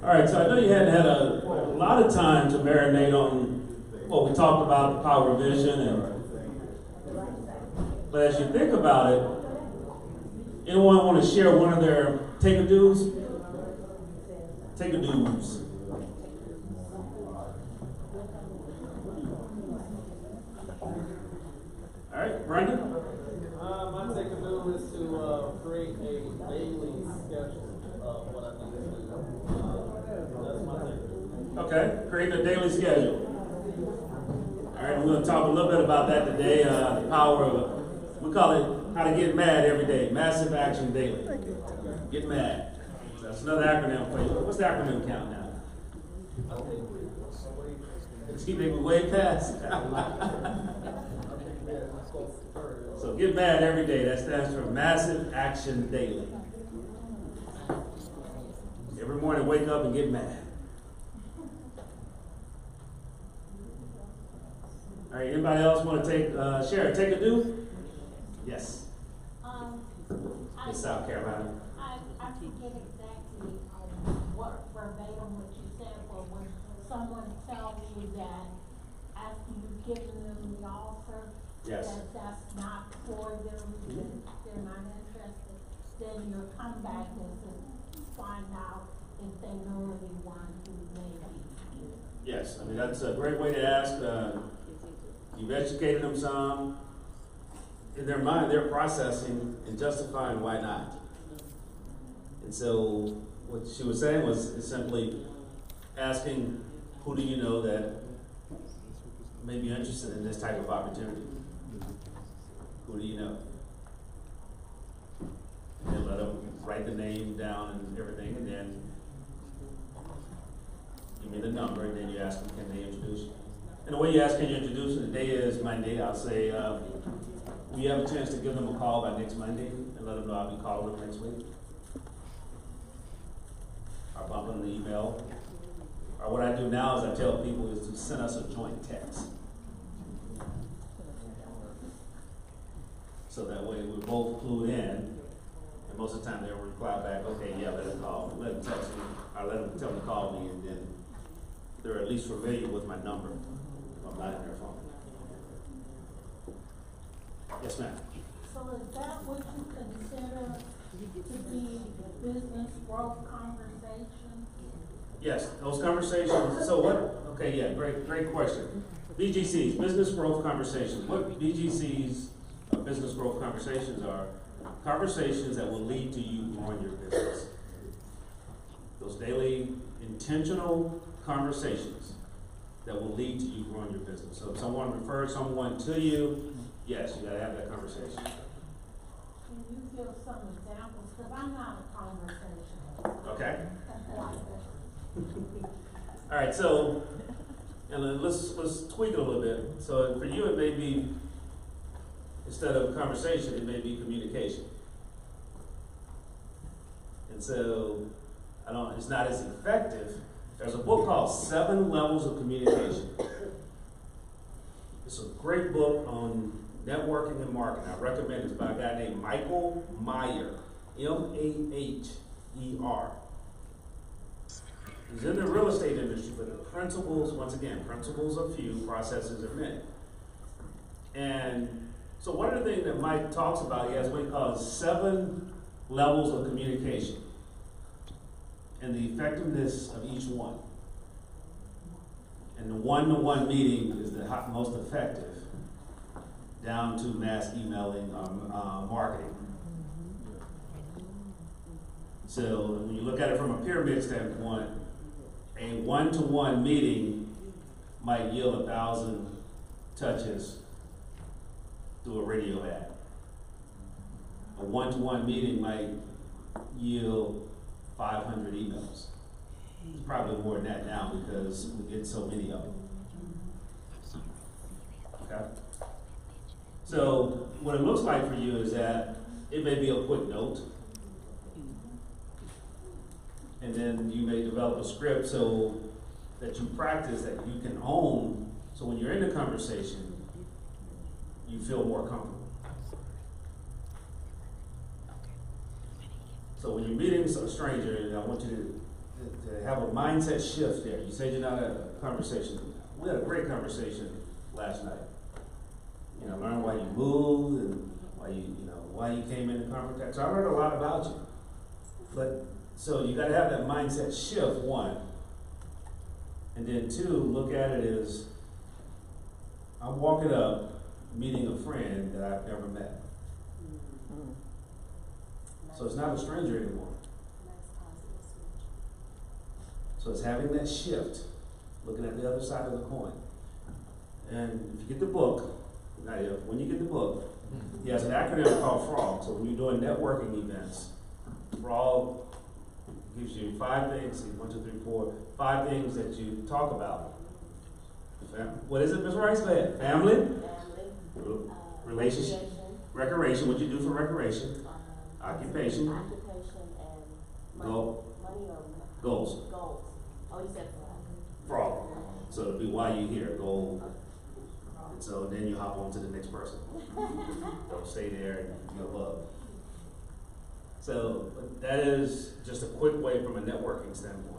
All right, so I know you hadn't had a lot of time to marinate on what we talked about, the power of vision, but as you think about it, anyone want to share one of their take-a-do's? Take-a-do's. All right, Brandon? My take-a-do is to create a daily schedule of what I need to do. That's my take-a-do. Okay, create a daily schedule. All right, we're going to talk a little bit about that today. The power of, we call it how to get mad every day. Massive action daily. Get mad. So that's another acronym for you. What's the acronym count now? See, they were way past. So get mad every day. That stands for Massive Action Daily. Every morning, wake up and get mad. All right, anybody else want to share a take-a-do? Yes. In South Carolina. I forget exactly what verbatim what you said, but when someone tells you that after you've given them the offer, Yes. that's not for them, they're not interested, then your comeback is to find out if they know anyone who may be. Yes, I mean, that's a great way to ask. You've educated them some. In their mind, they're processing and justifying why not. And so what she was saying was simply asking, who do you know that may be interested in this type of opportunity? Who do you know? And let them write the name down and everything, and then give me the number, and then you ask them, can they introduce you? And the way you ask, can you introduce you? The day is Monday. I'll say, will you have a chance to give them a call by next Monday and let them know I'll be calling them next week? Or bump them an email. Or what I do now is I tell people is to send us a joint text. So that way we're both clued in, and most of the time they'll reply back, okay, yeah, let them call, let them text me, or let them tell them to call me, and then they're at least familiar with my number if I'm not in their phone. Yes, ma'am. So is that what you consider to be business growth conversation? Yes, those conversations. So what? Okay, yeah, great question. BGCs, business growth conversations. What BGCs, business growth conversations, are conversations that will lead to you growing your business. Those daily, intentional conversations that will lead to you growing your business. So if someone refers someone to you, yes, you gotta have that conversation. Can you give some examples? Because I'm not a conversation. Okay. All right, so and then let's tweak it a little bit. So for you, it may be, instead of conversation, it may be communication. And so it's not as effective. There's a book called 7 Levels of Communication. It's a great book on networking and marketing. I recommend it. It's by a guy named Michael Maher, Maher. He's in the real estate industry, but the principles, once again, principles are few, processes are many. And so one of the things that Mike talks about, he has what he calls 7 levels of communication and the effectiveness of each one. And the one-to-one meeting is the most effective, down to mass emailing marketing. So when you look at it from a pyramid standpoint, a one-to-one meeting might yield 1,000 touches through a radio ad. A one-to-one meeting might yield 500 emails. It's probably more than that now because we get so many of them. Okay? So what it looks like for you is that it may be a quick note, and then you may develop a script so that you practice, that you can own, so when you're in the conversation, you feel more comfortable. So So when you're meeting a stranger, and I want you to have a mindset shift there. You said you're not a conversation. We had a great conversation last night. You know, learn why you moved and why you came into contact. So I learned a lot about you. But so you got to have that mindset shift, one, and then two, look at it as I'm walking up, meeting a friend that I've never met. So it's not a stranger anymore. So it's having that shift, looking at the other side of the coin. And if you get the book, not if, when you get the book, he has an acronym called FROG. So when you're doing networking events, FROG gives you 5 things, 1, 2, 3, 4, 5 things that you talk about. What is it, Ms. Rice? Go ahead. Family, relationship, recreation, what you do for recreation, occupation, and goal, money or goals. goals. Oh, you said Frog. So it'll be why you here, goal. And so then you hop on to the next person. Don't stay there and go above. So that is just a quick way from a networking standpoint.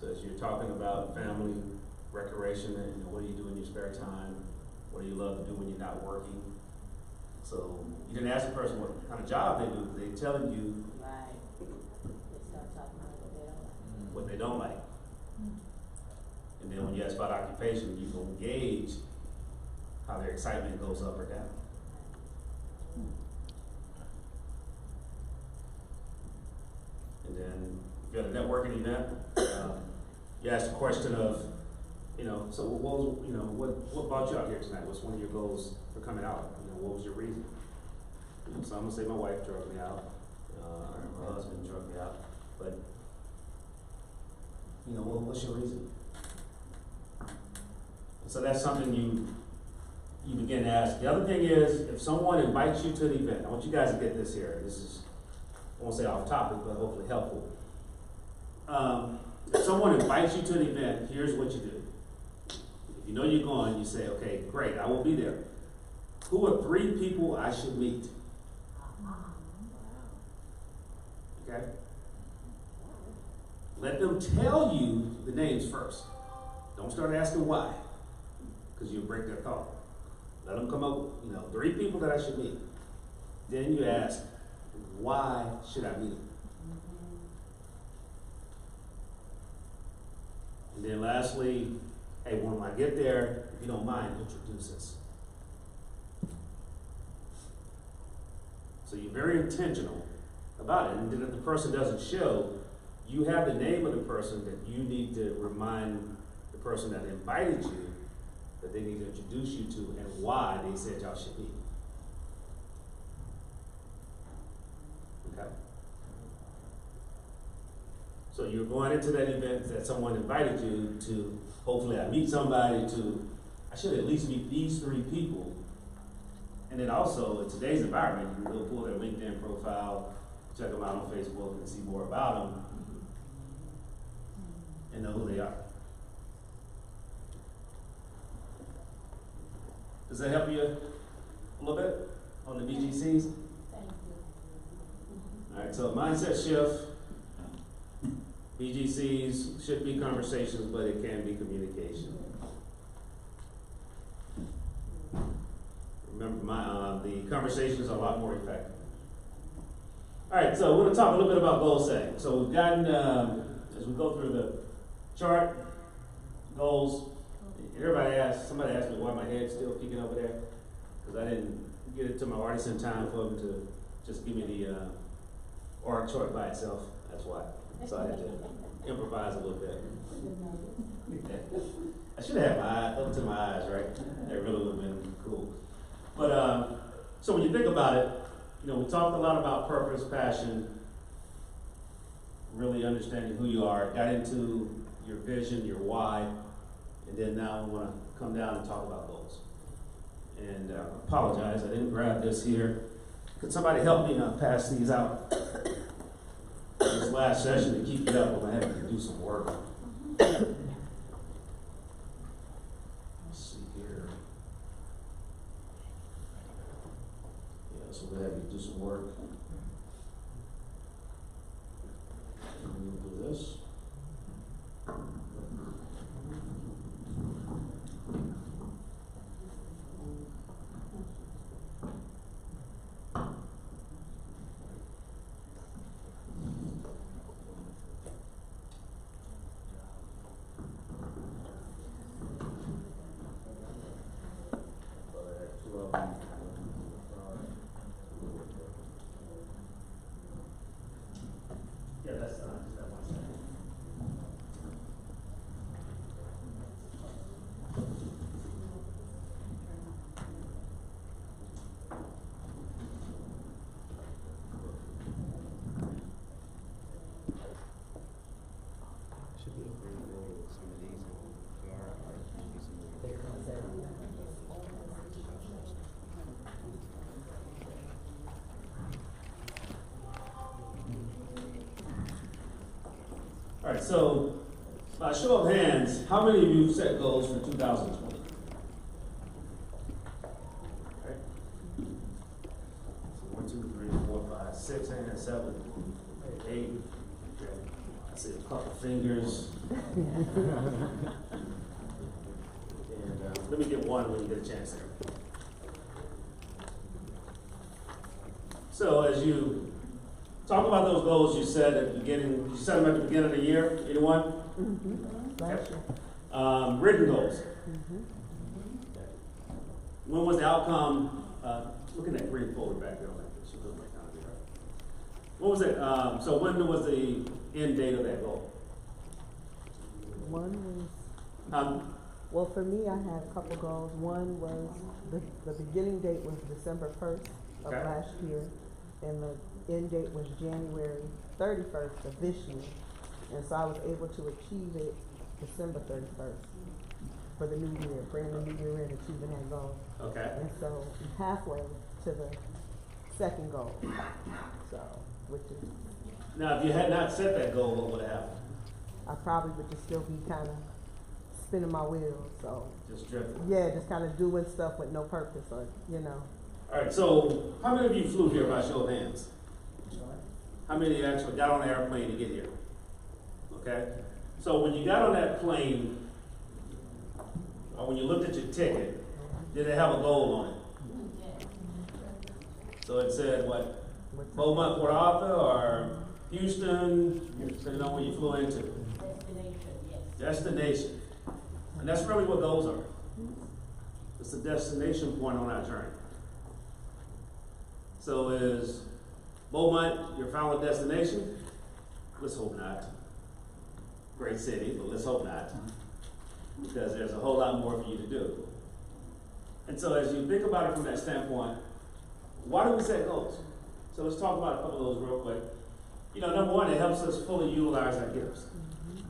So as you're talking about family, recreation, and what do you do in your spare time? What do you love to do when you're not working? So you didn't ask the person what kind of job they do. They're telling you right. They start talking about what they don't like. And then when you ask about occupation, you can gauge how their excitement goes up or down. And then if you're at a networking event, you ask the question of, so what brought you out here tonight? What's one of your goals for coming out? What was your reason? So I'm gonna say my wife drugged me out, or my husband drugged me out, but what's your reason? So that's something you begin to ask. The other thing is, if someone invites you to the event, I want you guys to get this here. This is, I won't say off topic, but hopefully helpful. If someone invites you to the event, here's what you do. If you know you're going, you say, okay, great, I will be there. Who are 3 people I should meet? Okay? Let them tell you the names first. Don't start asking why, because you'll break their thought. Let them come up, 3 people that I should meet. Then you ask, why should I meet them? And then lastly, hey, when I get there, if you don't mind, introduce us. So you're very intentional about it. And then if the person doesn't show, you have the name of the person that you need to remind the person that invited you that they need to introduce you to and why they said y'all should meet. Okay? So you're going into that event that someone invited you to, hopefully I meet somebody I should at least meet these 3 people. And then also, in today's environment, you can go pull their LinkedIn profile, check them out on Facebook and see more about them, and know who they are. Does that help you a little bit on the BGCs? Thank you. All right, so mindset shift. BGCs should be conversations, but it can be communication. Remember, the conversations are a lot more effective. All right, so we're going to talk a little bit about goal setting. So we've gotten, as we go through the chart, goals, somebody asked me why my head's still peeking over there, because I didn't get it to my artist in time for them to just give me the org chart by itself. That's why. So I had to improvise a little bit. I should have had my eye up to my eyes, right? That really would have been cool. But so when you think about it, we talked a lot about purpose, passion, really understanding who you are, got into your vision, your why, and then now we want to come down and talk about goals. And apologize, I didn't grab this here. Could somebody help me pass these out? This last session to keep you up, I'm having to do some work. Let's see here. Yeah, so we'll have you do some work. this. Two of them. Yeah, that's just that one second. Should be able to roll some of these and All right, so by show of hands, how many of you set goals for 2020? Okay. So 1, 2, 3, 4, 5, 6, and 7, 8. Okay. I see a couple fingers. And let me get one when you get a chance there. So as you talk about those goals you set at the beginning, you set them at the beginning of the year, anyone? Last year. Written goals. Mhm. When was the outcome, look at that green folder back there, like this, you look like down there. What was it, so when was the end date of that goal? One was, Um, well, for me, I had a couple goals. One was, the beginning date was December 1st of Okay. last year, and the end date was January 31st of this year. And so I was able to achieve it December 31st for the new year, bringing the new year in, achieving that goal. okay, And so I'm halfway to the second goal, so, which is, now if you had not set that goal, what would have happened? I probably would just still be kind of spinning my wheels, so. Just drifting. Yeah, just kind of doing stuff with no purpose, or, you know. All right, so how many of you flew here by show of hands? How many actually got on the airplane to get here? Okay, so when you got on that plane, or when you looked at your ticket, did it have a goal on it? So it said what, What's Beaumont, Port Arthur, or Houston, depending on where you flew into? Destination, yes. Destination. And that's really what goals are. It's the destination point on our journey. So is Beaumont your final destination? Let's hope not. Great city, but let's hope not. Because there's a whole lot more for you to do. And so as you think about it from that standpoint, why do we set goals? So let's talk about a couple of those real quick. You know, number one, it helps us fully utilize our gifts.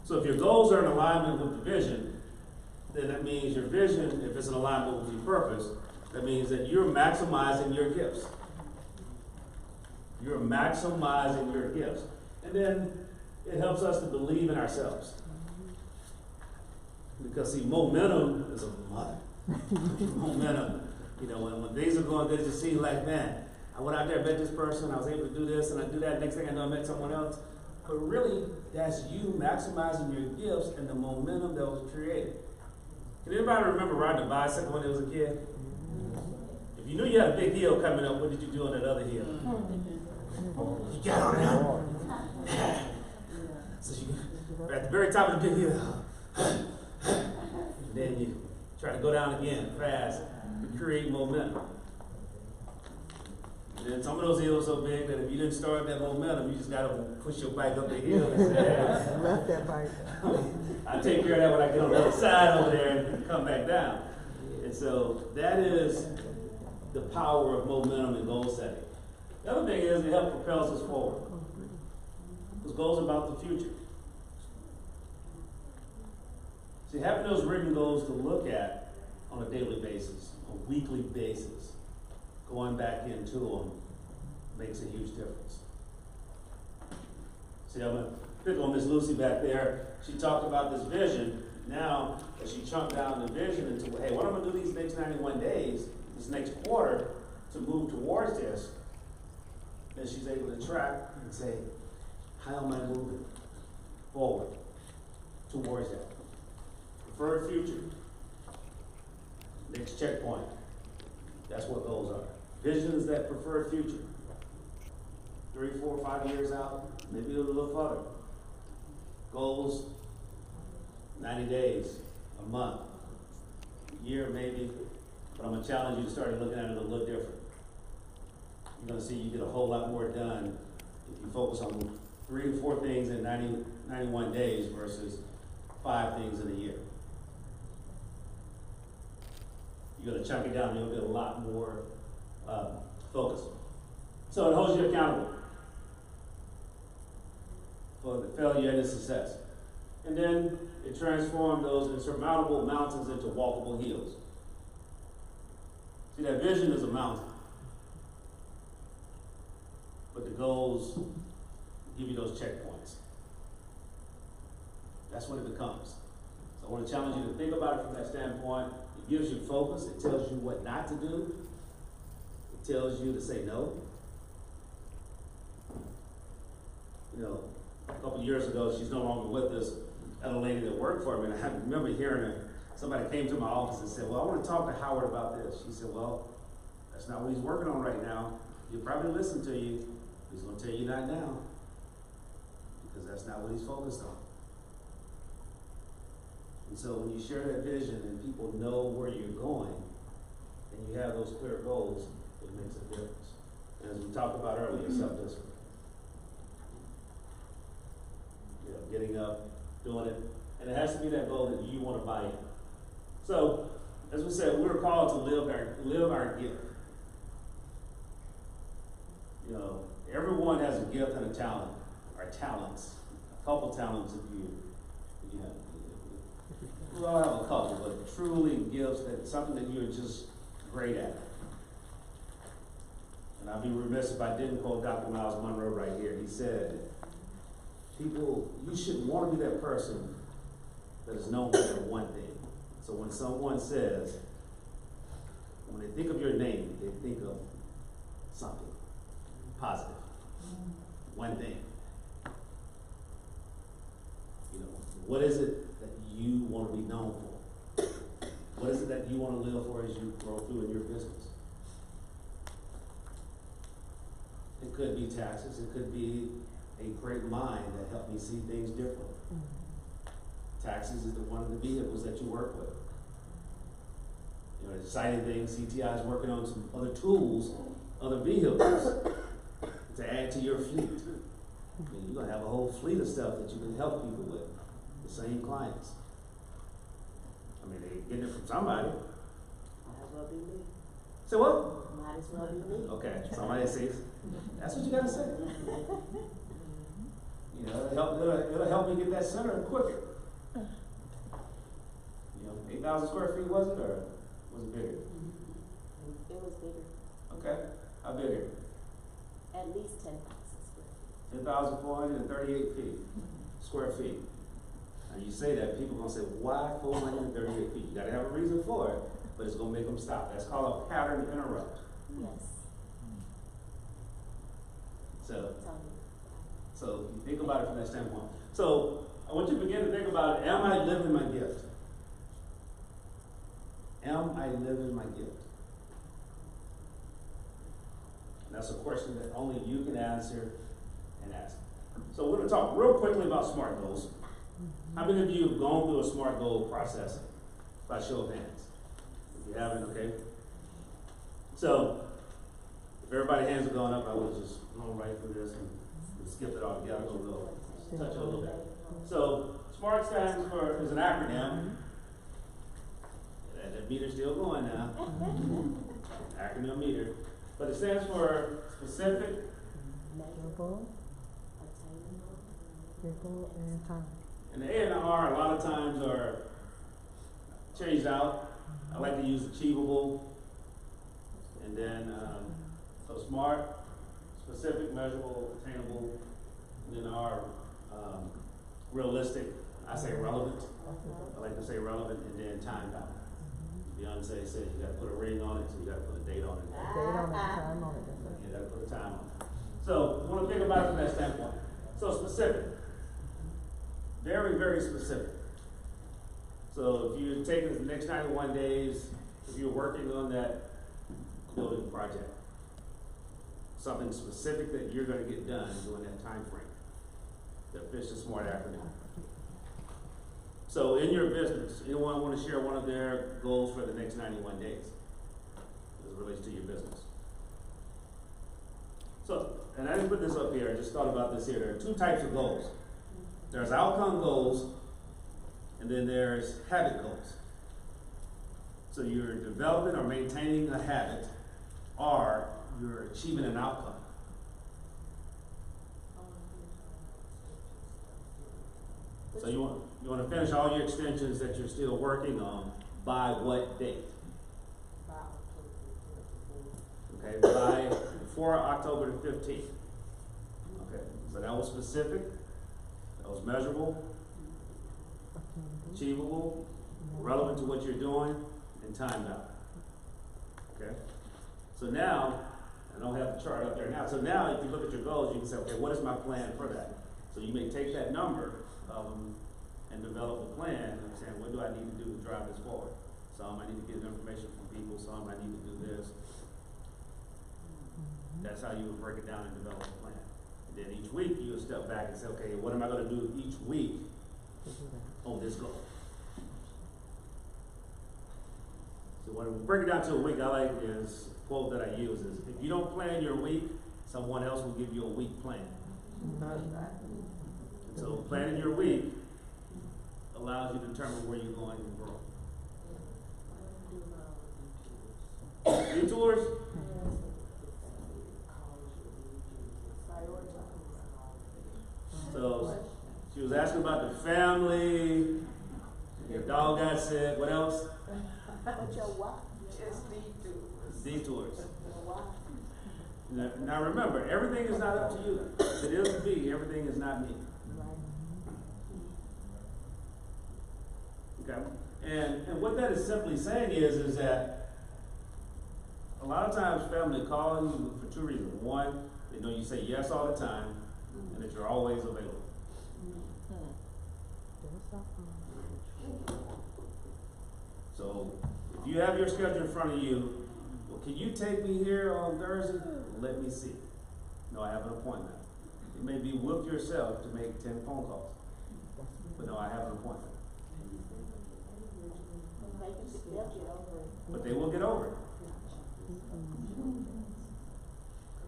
So if your goals are in alignment with the vision, then that means your vision, if it's in alignment with your purpose, that means that you're maximizing your gifts. You're maximizing your gifts. And then it helps us to believe in ourselves. Because see, momentum is a mother. Momentum. You know, when things are going good, it just seems like, man, I went out there, met this person, I was able to do this, and I do that, next thing I know, I met someone else. But really, that's you maximizing your gifts and the momentum that was created. Can anybody remember riding a bicycle when they was a kid? If you knew you had a big hill coming up, what did you do on that other hill? You got on there. So you're at the very top of the big hill. And then you try to go down again fast to create momentum. And then some of those hills so big that if you didn't start that momentum, you just got to push your bike up the hill and say, left that bike. I take care of that when I get on the other side over there and come back down. And so that is the power of momentum and goal setting. The other thing is it helps propels us forward. Because goals are about the future. See, having those written goals to look at on a daily basis, a weekly basis, going back into them makes a huge difference. See, I'm going to pick on Miss Lucy back there. She talked about this vision. Now, as she chunked down the vision into, hey, what I'm going to do these next 91 days, this next quarter, to move towards this, then she's able to track and say, how am I moving? forward towards that. Preferred future. Next checkpoint. That's what goals are. Visions that preferred future. 3, 4, 5 years out, maybe a little further. Goals, 90 days, a month, a year maybe, but I'm gonna challenge you to start looking at it a little different. You're gonna see you get a whole lot more done if you focus on 3 to 4 things in 91 days versus 5 things in a year. You're gonna chunk it down, you'll get a lot more focus. So it holds you accountable for the failure and the success. And then it transforms those insurmountable mountains into walkable hills. See, that vision is a mountain, but the goals give you those checkpoints. That's what it becomes. So I want to challenge you to think about it from that standpoint. It gives you focus. It tells you what not to do. It tells you to say no. You know, a couple years ago, she's no longer with us, had a lady that worked for me, and I remember hearing her. Somebody came to my office and said, well, I want to talk to Howard about this. She said, well, that's not what he's working on right now. He'll probably listen to you. He's going to tell you not now, because that's not what he's focused on. And so when you share that vision and people know where you're going, and you have those clear goals, it makes a difference. And as we talked about earlier, self-discipline. You know, getting up, doing it, and it has to be that goal that you want to buy in. So, as we said, we're called to live our gift. You know, everyone has a gift and a talent, or talents, a couple talents if you have. We all have a couple, but truly gifts that something that you're just great at. And I'd be remiss if I didn't quote Dr. Miles Monroe right here. He said, people, you should want to be that person that is known for that one thing. So when someone says, when they think of your name, they think of something positive. One thing. You know, what is it that you want to be known for? What is it that you want to live for as you grow through in your business? It could be taxes. It could be a great mind that helped me see things differently. Taxes is one of the vehicles that you work with. You know, exciting things, CTI is working on some other tools, other vehicles to add to your fleet. I mean, you're going to have a whole fleet of stuff that you can help people with, the same clients. I mean, they're getting it from somebody. Might as well be me. Say what? Might as well be me. Okay, somebody says, that's what you got to say. You know, it'll help me get that center quicker. You know, 8,000 square feet was it, or was it bigger? It was bigger. Okay, how bigger? At least 10,000 square feet. 10,438 feet, square feet. And you say that, people are gonna say, why 438 feet? You gotta have a reason for it, but it's gonna make them stop. That's called a pattern interrupt. Yes. So Tell me. you think about it from that standpoint. So I want you to begin to think about it. Am I living my gift? Am I living my gift? And that's a question that only you can answer and ask. So we're going to talk real quickly about SMART goals. How many of you have gone through a SMART goal process? By show of hands. If you haven't, okay. So if everybody's hands are going up, I would have just gone right through this and skip it all together. We'll touch it a little bit. So SMART stands for, is an acronym. That meter's still going now. Acronym meter. But it stands for specific, Measurable, Attainable. and time. and the A and the R a lot of times are changed out. I like to use achievable. And then, so SMART, specific, measurable, attainable, and then R, realistic. I say relevant. I like to say relevant, and then time bound. Beyonce said you got to put a ring on it, so you got to put a date on it. Date on it, time on it, that's it. You got to put a time on it. So you want to think about it from that standpoint. So specific. Very, very specific. So if you're taking the next 91 days, if you're working on that building project, something specific that you're gonna get done during that time frame. The Fish and Smart acronym. So in your business, anyone want to share one of their goals for the next 91 days as it relates to your business? So, and I didn't put this up here, I just thought about this here. There are two types of goals. There's outcome goals, and then there's habit goals. So you're developing or maintaining a habit, or you're achieving an outcome. So you want to finish all your extensions that you're still working on by what date? Okay, by before October the 15th. Okay, so that was specific, that was measurable, achievable, relevant to what you're doing, and timed out. Okay, so now, I don't have the chart up there now, so now if you look at your goals, you can say, okay, what is my plan for that? So you may take that number and develop a plan, and saying, what do I need to do to drive this forward? Some I need to get information from people, some I need to do this. That's how you would break it down and develop a plan. And then each week you would step back and say, okay, what am I going to do each week on this goal? So when we break it down to a week, I like is a quote that I use is, if you don't plan your week, someone else will give you a week plan. So planning your week allows you to determine where you're going and grow. Detours? So she was asking about the family, your dog got sick, what else? What's your what? Detours. Now remember, everything is not up to you. If it is me, everything is not me. Okay? And what that is simply saying is that a lot of times family call you for two reasons. One, they know you say yes all the time, and that you're always available. So if you have your schedule in front of you, well, can you take me here on Thursday? Let me see. No, I have an appointment. It may be with yourself to make 10 phone calls. But no, I have an appointment. But they will get over it.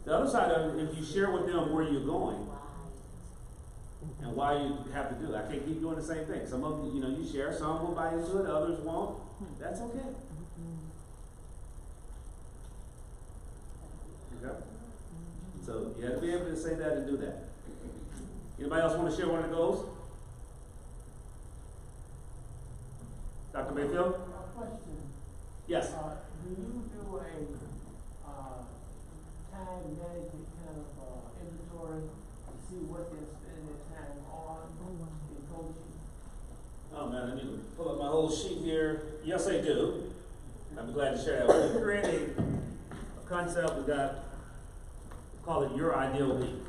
The other side of it, if you share with them where you're going and why you have to do it. I can't keep doing the same thing. Some of them, you share, some will buy into it, others won't. That's okay. Okay? So you have to be able to say that and do that. Anybody else want to share one of the goals? Dr. Mayfield? Question. Yes. Do you do a time management kind of inventory to see what they're spending their time on in coaching? Oh man, I need to pull up my whole sheet here. Yes, I do. I'm glad to share that. We're creating a concept we call it Your Ideal Week.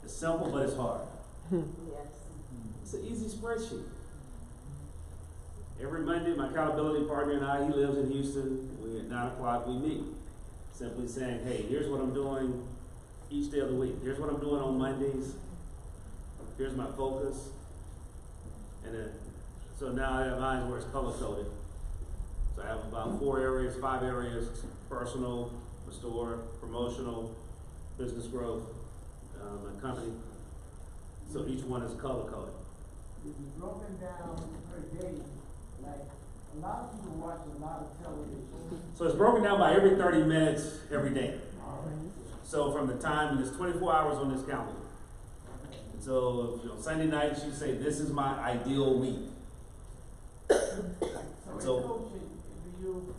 It's simple, but it's hard. Yes. It's an easy spreadsheet. Every Monday, my accountability partner and I, he lives in Houston. At 9 o'clock, we meet. Simply saying, hey, here's what I'm doing each day of the week. Here's what I'm doing on Mondays. Here's my focus. And then, so now I have mine where it's color coded. So I have about 5 areas, personal, restore, promotional, business growth, and company. So each one is color coded. If it's broken down per day, like a lot of people watch a lot of television. So it's broken down by every 30 minutes every day. All right. So from the time, there's 24 hours on this calendar. So Sunday night, you say, this is my ideal week. So in coaching, do you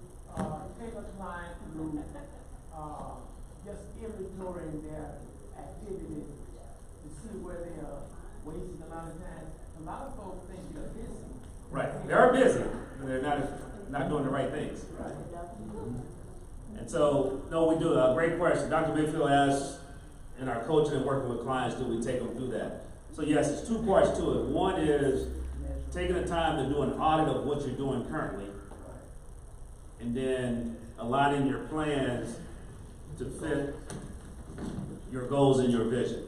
take a client through just inventorying their activities to see where they are wasting a lot of time? A lot of folks think they're busy. Right, they're busy, but they're not doing the right things. And so, no, we do. Great question. Dr. Mayfield asks, in our coaching and working with clients, do we take them through that? So yes, it's two parts to it. One is taking the time to do an audit of what you're doing currently, and then aligning your plans to fit your goals and your vision.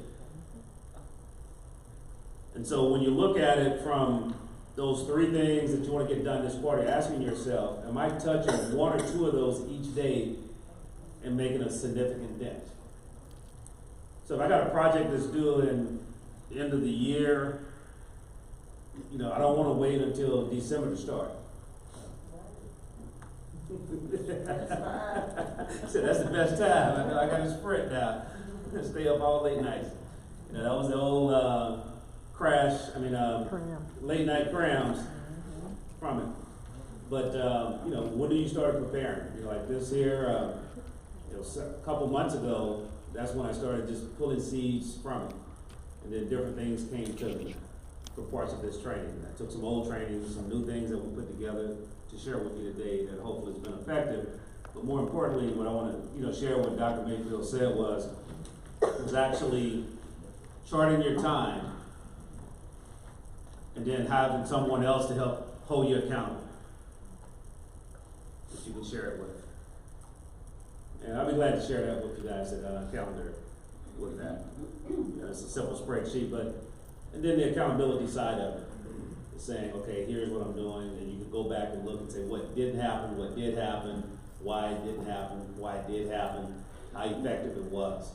And so when you look at it from those three things that you want to get done this quarter, asking yourself, am I touching one or two of those each day and making a significant dent? So if I got a project that's due in the end of the year, you know, I don't want to wait until December to start. So that's the best time. I know I got a sprint now. Stay up all late nights. You know, that was the old late night crams from it. But you know, when do you start preparing? You know, like this here, you know, a couple months ago, that's when I started just pulling seeds from it. And then different things came to me for parts of this training. I took some old training, some new things that we put together to share with you today that hopefully has been effective. But more importantly, what I want to share what Dr. Mayfield said was actually charting your time and then having someone else to help hold you accountable that you can share it with. And I'll be glad to share that with you guys at calendar with that. You know, it's a simple spreadsheet, and then the accountability side of it is saying, okay, here's what I'm doing, and you can go back and look and say what didn't happen, what did happen, why it didn't happen, why it did happen, how effective it was.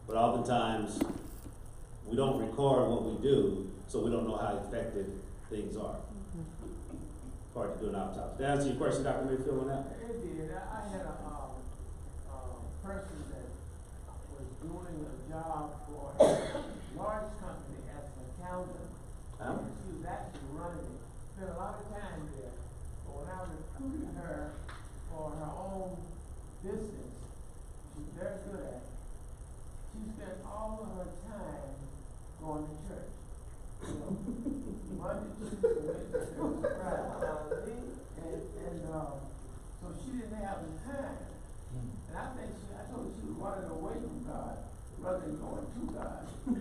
But oftentimes, we don't record what we do, so we don't know how effective things are. It's hard to do an autopsy. To answer your question, Dr. Mayfield, on that? It did. I had a person that was doing a job for a large company as an accountant. She was actually running it. Spent a lot of time there. But when I recruited her for her own business, she's very good at it. She spent all of her time going to church. You know, Monday, Tuesday, Wednesday, Friday. And so she didn't have the time. And I told her she was running away from God rather than going to God. She was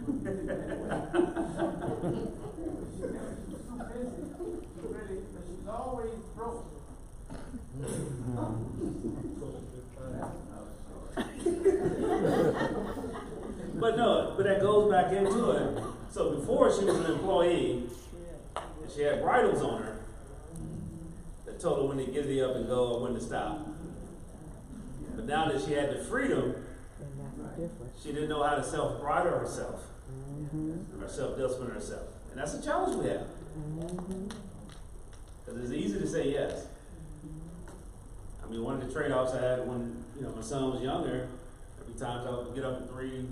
too busy to really, but she was always broke. But that goes back into it. So before she was an employee, and she had bridles on her that told her when to giddy up and go or when to stop. But now that she had the freedom, she didn't know how to self-bridle herself, or self-discipline herself. And that's a challenge we have. Because it's easy to say yes. I mean, one of the trade-offs I had when my son was younger, every time I would get up at 3,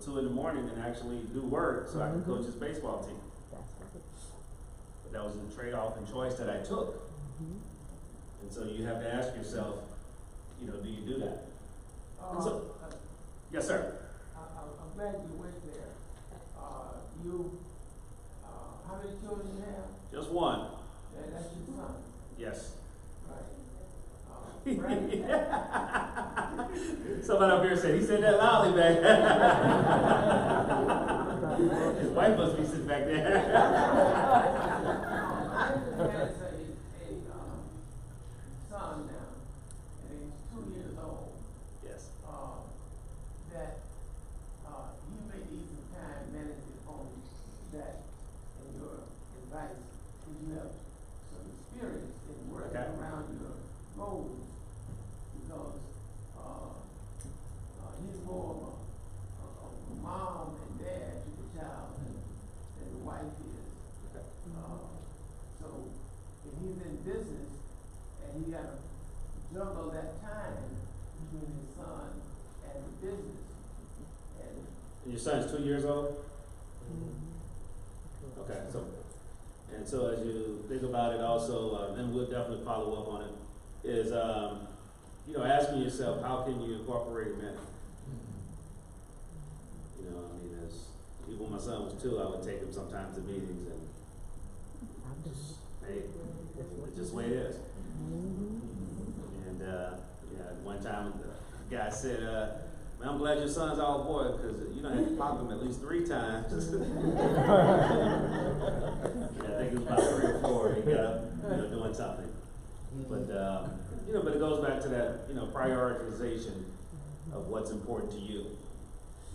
2 in the morning and actually do work so I could coach his baseball team. But that was a trade-off and choice that I took. And so you have to ask yourself, do you do that? And so, yes, sir. I'm glad you went there. How many children you have? Just one. Yeah, that's your son. Yes. Right. Somebody up here said, he said that loudly back. His wife must be sitting back there. I has a son now, and he's 2 years old. Yes. That you may need some time managing on that and your advice, because you have some experience in working around your goals. Because he's more of a mom and dad to the child than the wife is. Okay. So if he's in business and he got to juggle that time between his son and the business. And your son's 2 years old? Okay, so as you think about it also, and we'll definitely follow up on it, is asking yourself, how can you incorporate men? As even when my son was 2, I would take him sometimes to meetings and hey, it's just the way it is. And one time the guy said, Man, I'm glad your son's all boy, because you don't have to pop him at least 3 times. Yeah, I think it was about 3 or 4, he got up, doing something. But, but it goes back to that, prioritization of what's important to you.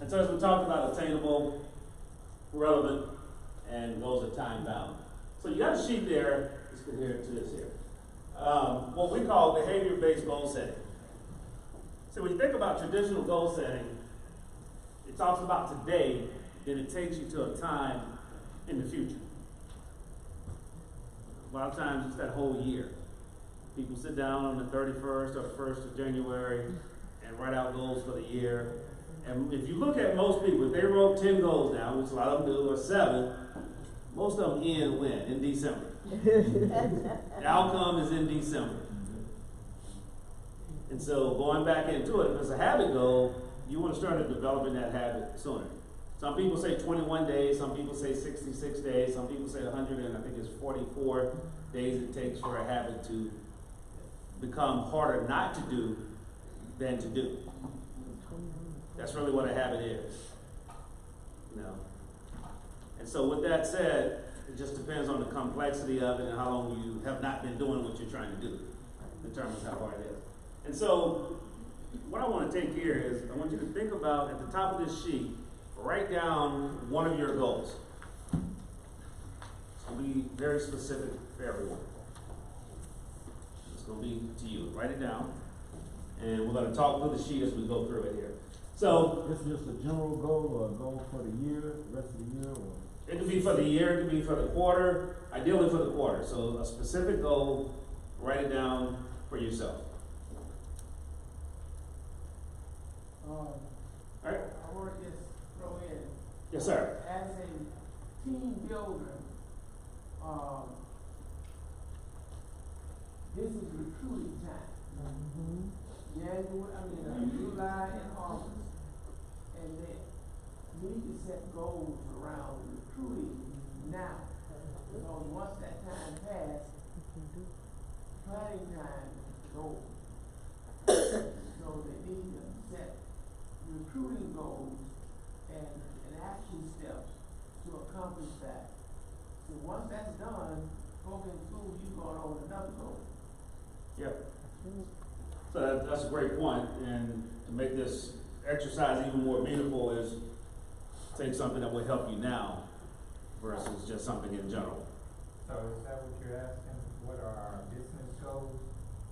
And so as we talked about attainable, relevant, and goals are time bound. So you got a sheet there, let's get here to this here. What we call behavior-based goal setting. So when you think about traditional goal setting, it talks about today, then it takes you to a time in the future. A lot of times it's that whole year. People sit down on the 31st or the 1st of January and write out goals for the year. And if you look at most people, if they wrote 10 goals down, which a lot of them do, or 7, most of them end when? In December. The outcome is in December. And so going back into it, if it's a habit goal, you want to start developing that habit sooner. Some people say 21 days, some people say 66 days, some people say 100, and I think it's 44 days it takes for a habit to become harder not to do than to do. That's really what a habit is. And so with that said, it just depends on the complexity of it and how long you have not been doing what you're trying to do. Determines how hard it is. And so what I want to take here is I want you to think about at the top of this sheet, write down one of your goals. It's going to be very specific for everyone. It's going to be to you. Write it down. And we're going to talk through the sheet as we go through it here. So this is just a general goal or a goal for the year, the rest of the year? Or? It could be for the year, it could be for the quarter, ideally for the quarter. So a specific goal, write it down for yourself. All right. I want to just throw in. Yes, sir. As a team builder, this is recruiting time. July and August, and then we need to set goals around recruiting now. Because once that time passes, planning time is over. So they need to set recruiting goals and action steps to accomplish that. So once that's done, go in school, you go on another goal. Yep. So that's a great point, and to make this exercise even more meaningful is take something that will help you now versus just something in general. So is that what you're asking? What are our business goals?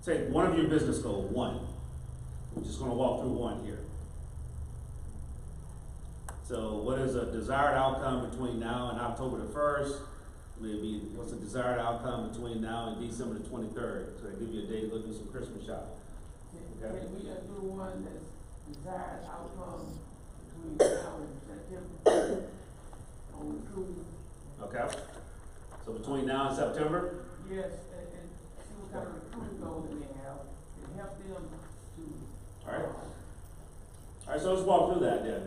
Take one of your business goals, one. We're just going to walk through one here. So what is a desired outcome between now and October the 1st? Maybe what's a desired outcome between now and December the 23rd? So they give you a day to go do some Christmas shopping. Okay. Can we do one that's desired outcome between now and September on recruiting? Okay. So between now and September? Yes, and see what kind of recruiting goals they have and help them to. All right. All right, so let's walk through that then.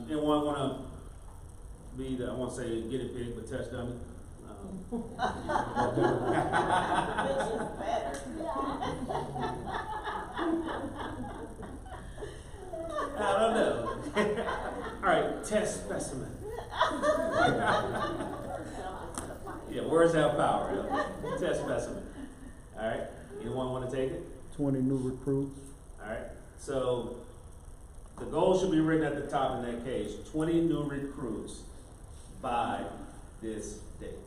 Anyone want to be the, I won't say guinea pig, but test dummy? Which is better. I don't know. All right, test specimen. Yeah, words have power. Yeah. Test specimen. All right, anyone want to take it? 20 new recruits. All right, so the goal should be written at the top in that case. 20 new recruits by this date.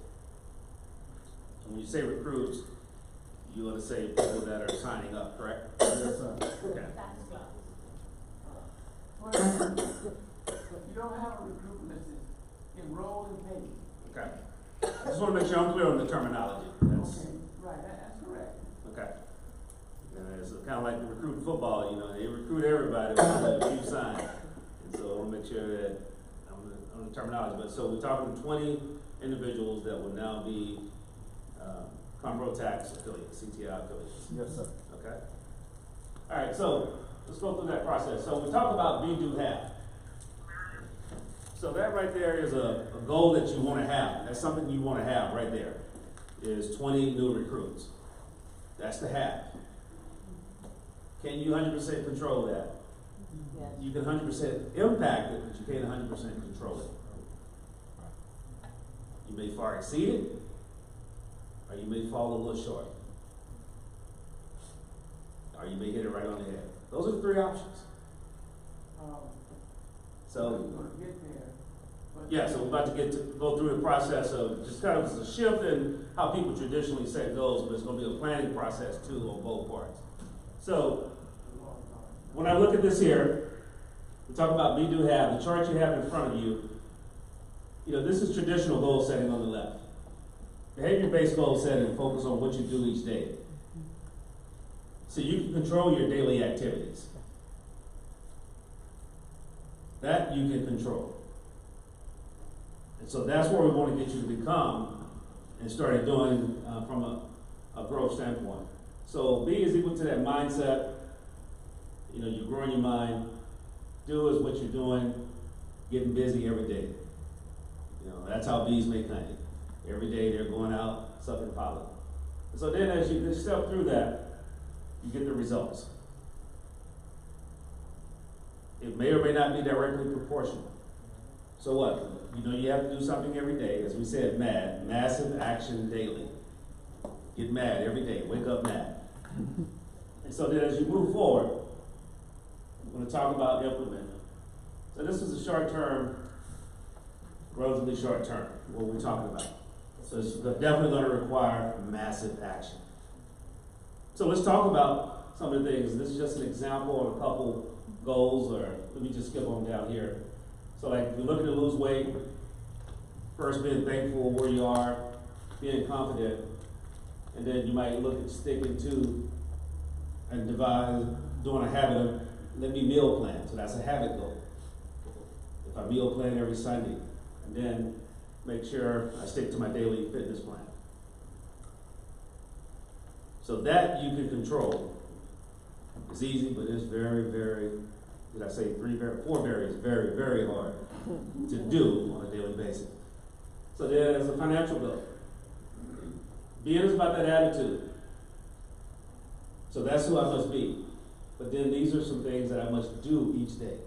And when you say recruits, you want to say people that are signing up, correct? Yes, sir. Okay. Well, you don't have a recruitment list, it's enrolled and paid. Okay. I just want to make sure I'm clear on the terminology. That's, Okay, right, that's correct. okay. And it's kind of like recruiting football, they recruit everybody when a few sign. And so I want to make sure that on the terminology. But so we're talking 20 individuals that will now be Conroe Tax affiliates, CTI affiliates. Yes, sir. Okay. All right, so let's go through that process. So we talk about be, do, have. So that right there is a goal that you want to have. That's something you want to have right there, is 20 new recruits. That's the have. Can you 100% control that? Yes. You can 100% impact it, but you can't 100% control it. You may far exceed it, or you may fall a little short. Or you may hit it right on the head. Those are the three options. So, We're gonna get there. But- yeah, so we're about to go through the process of just kind of a shift in how people traditionally set goals, but it's gonna be a planning process too on both parts. So, when I look at this here, we talk about be, do, have, the chart you have in front of you, this is traditional goal setting on the left. Behavior-based goal setting focus on what you do each day. So you can control your daily activities. That you can control. And so that's where we want to get you to become and start doing from a growth standpoint. So B is equal to that mindset. You're growing your mind. Do is what you're doing, getting busy every day. That's how bees make honey. Every day they're going out, sucking pollen. So then as you step through that, you get the results. It may or may not be directly proportional. So what? You have to do something every day. As we said, MAD, massive action daily. Get mad every day. Wake up mad. And so then as you move forward, we're going to talk about implement. So this is a short term, relatively short term, what we're talking about. So it's definitely going to require massive action. So let's talk about some of the things. This is just an example of a couple goals, or let me just skip on down here. So like if you're looking to lose weight, first being thankful where you are, being confident, and then you might look at sticking to and doing a habit of, let me meal plan. So that's a habit goal. If I meal plan every Sunday, and then make sure I stick to my daily fitness plan. So that you can control. It's easy, but it's very, very, did I say four very is very, very hard to do on a daily basis. So there's a financial goal. Being is about that attitude. So that's who I must be. But then these are some things that I must do each day.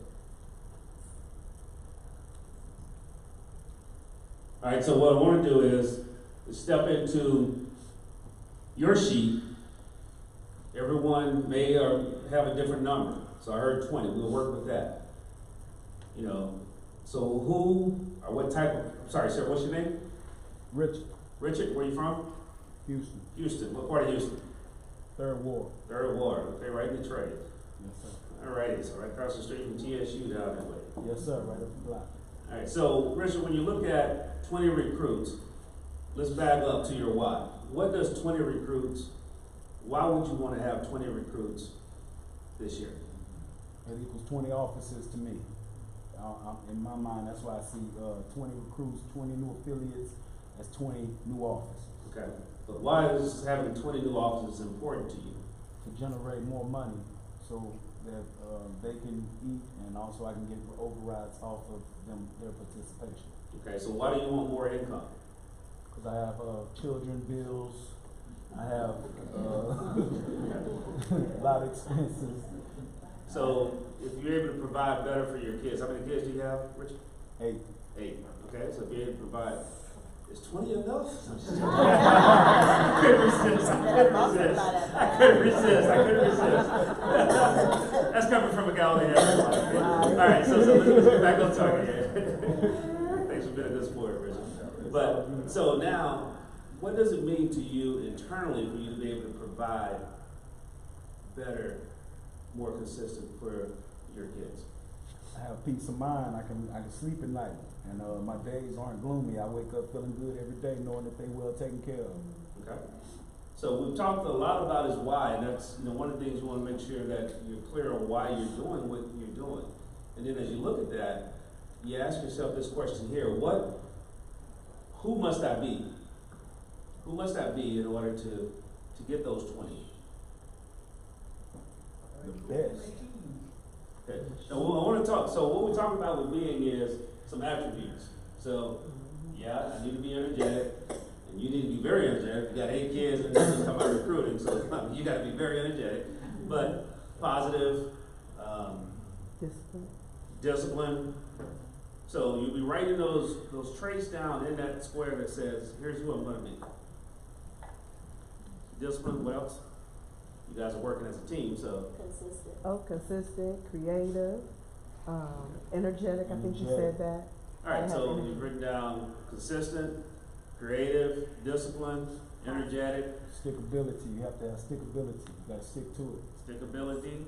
All right, so what I want to do is step into your sheet. Everyone may have a different number. So I heard 20. We'll work with that. So who or what type of, sorry, sir, what's your name? Richard, Richard, where you from? Houston, Houston. What part of Houston? 3rd Ward. 3rd Ward. Okay, right in the trade. Yes, sir. All righty, so right across the street from TSU down that way. Yes, sir, right up the block. All right, so Richard, when you look at 20 recruits, let's back up to your why. What does 20 recruits, why would you want to have 20 recruits this year? That equals 20 officers to me. In my mind, that's why I see 20 recruits, 20 new affiliates, that's 20 new officers. Okay, but why is having 20 new officers important to you? To generate more money so that they can eat, and also I can get overrides off of their participation. Okay, so why do you want more income? Because I have children bills, I have a lot of expenses. So if you're able to provide better for your kids, how many kids do you have, Richard? 8. 8. Okay, so if you're able to provide, is 20 enough? I couldn't resist. That's coming from a guy over here. All right, so let's get back on target here. Thanks for being a good sport, Richard. But so now, what does it mean to you internally for you to be able to provide better, more consistent for your kids? I have peace of mind. I can sleep at night, and my days aren't gloomy. I wake up feeling good every day, knowing that they well taken care of. Okay. So we've talked a lot about is why, and that's one of the things you want to make sure that you're clear on why you're doing what you're doing. And then as you look at that, you ask yourself this question here: who must I be? Who must I be in order to get those 20? The best. Okay. So I want to talk. So what we're talking about with being is some attributes. So yeah, I need to be energetic, and you need to be very energetic. You got 8 kids, and this is talking about recruiting, so you got to be very energetic, but positive, Discipline. discipline. So you'll be writing those traits down in that square that says, here's who I'm gonna be. Discipline, what else? You guys are working as a team, so, Consistent. Oh, consistent, creative, energetic, I think you said that. alright, so you've written down consistent, creative, disciplined, energetic, Stickability, you have to have stickability, you gotta stick to it. stickability,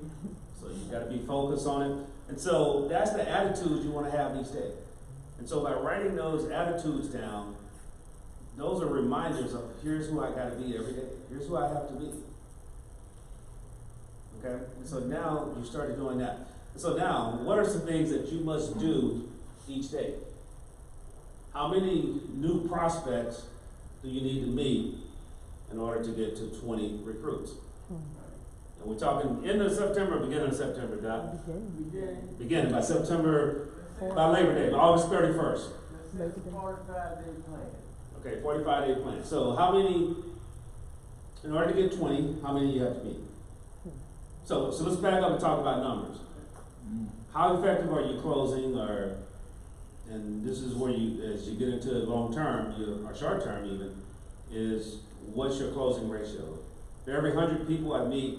so you gotta be focused on it. And so that's the attitudes you wanna have each day. And so by writing those attitudes down, those are reminders of here's who I gotta be every day. Here's who I have to be. Okay? And so now you started doing that. And so now, what are some things that you must do each day? How many new prospects do you need to meet in order to get to 20 recruits? And we're talking end of September, beginning of September, Doc. Beginning by September, by Labor Day, by August 31st. Let's say 45-day plan. Okay, 45-day plan. So how many, in order to get 20, how many you have to meet? So let's back up and talk about numbers. How effective are you closing, and this is where you, as you get into long term, or short term even, is what's your closing ratio? For every 100 people I meet,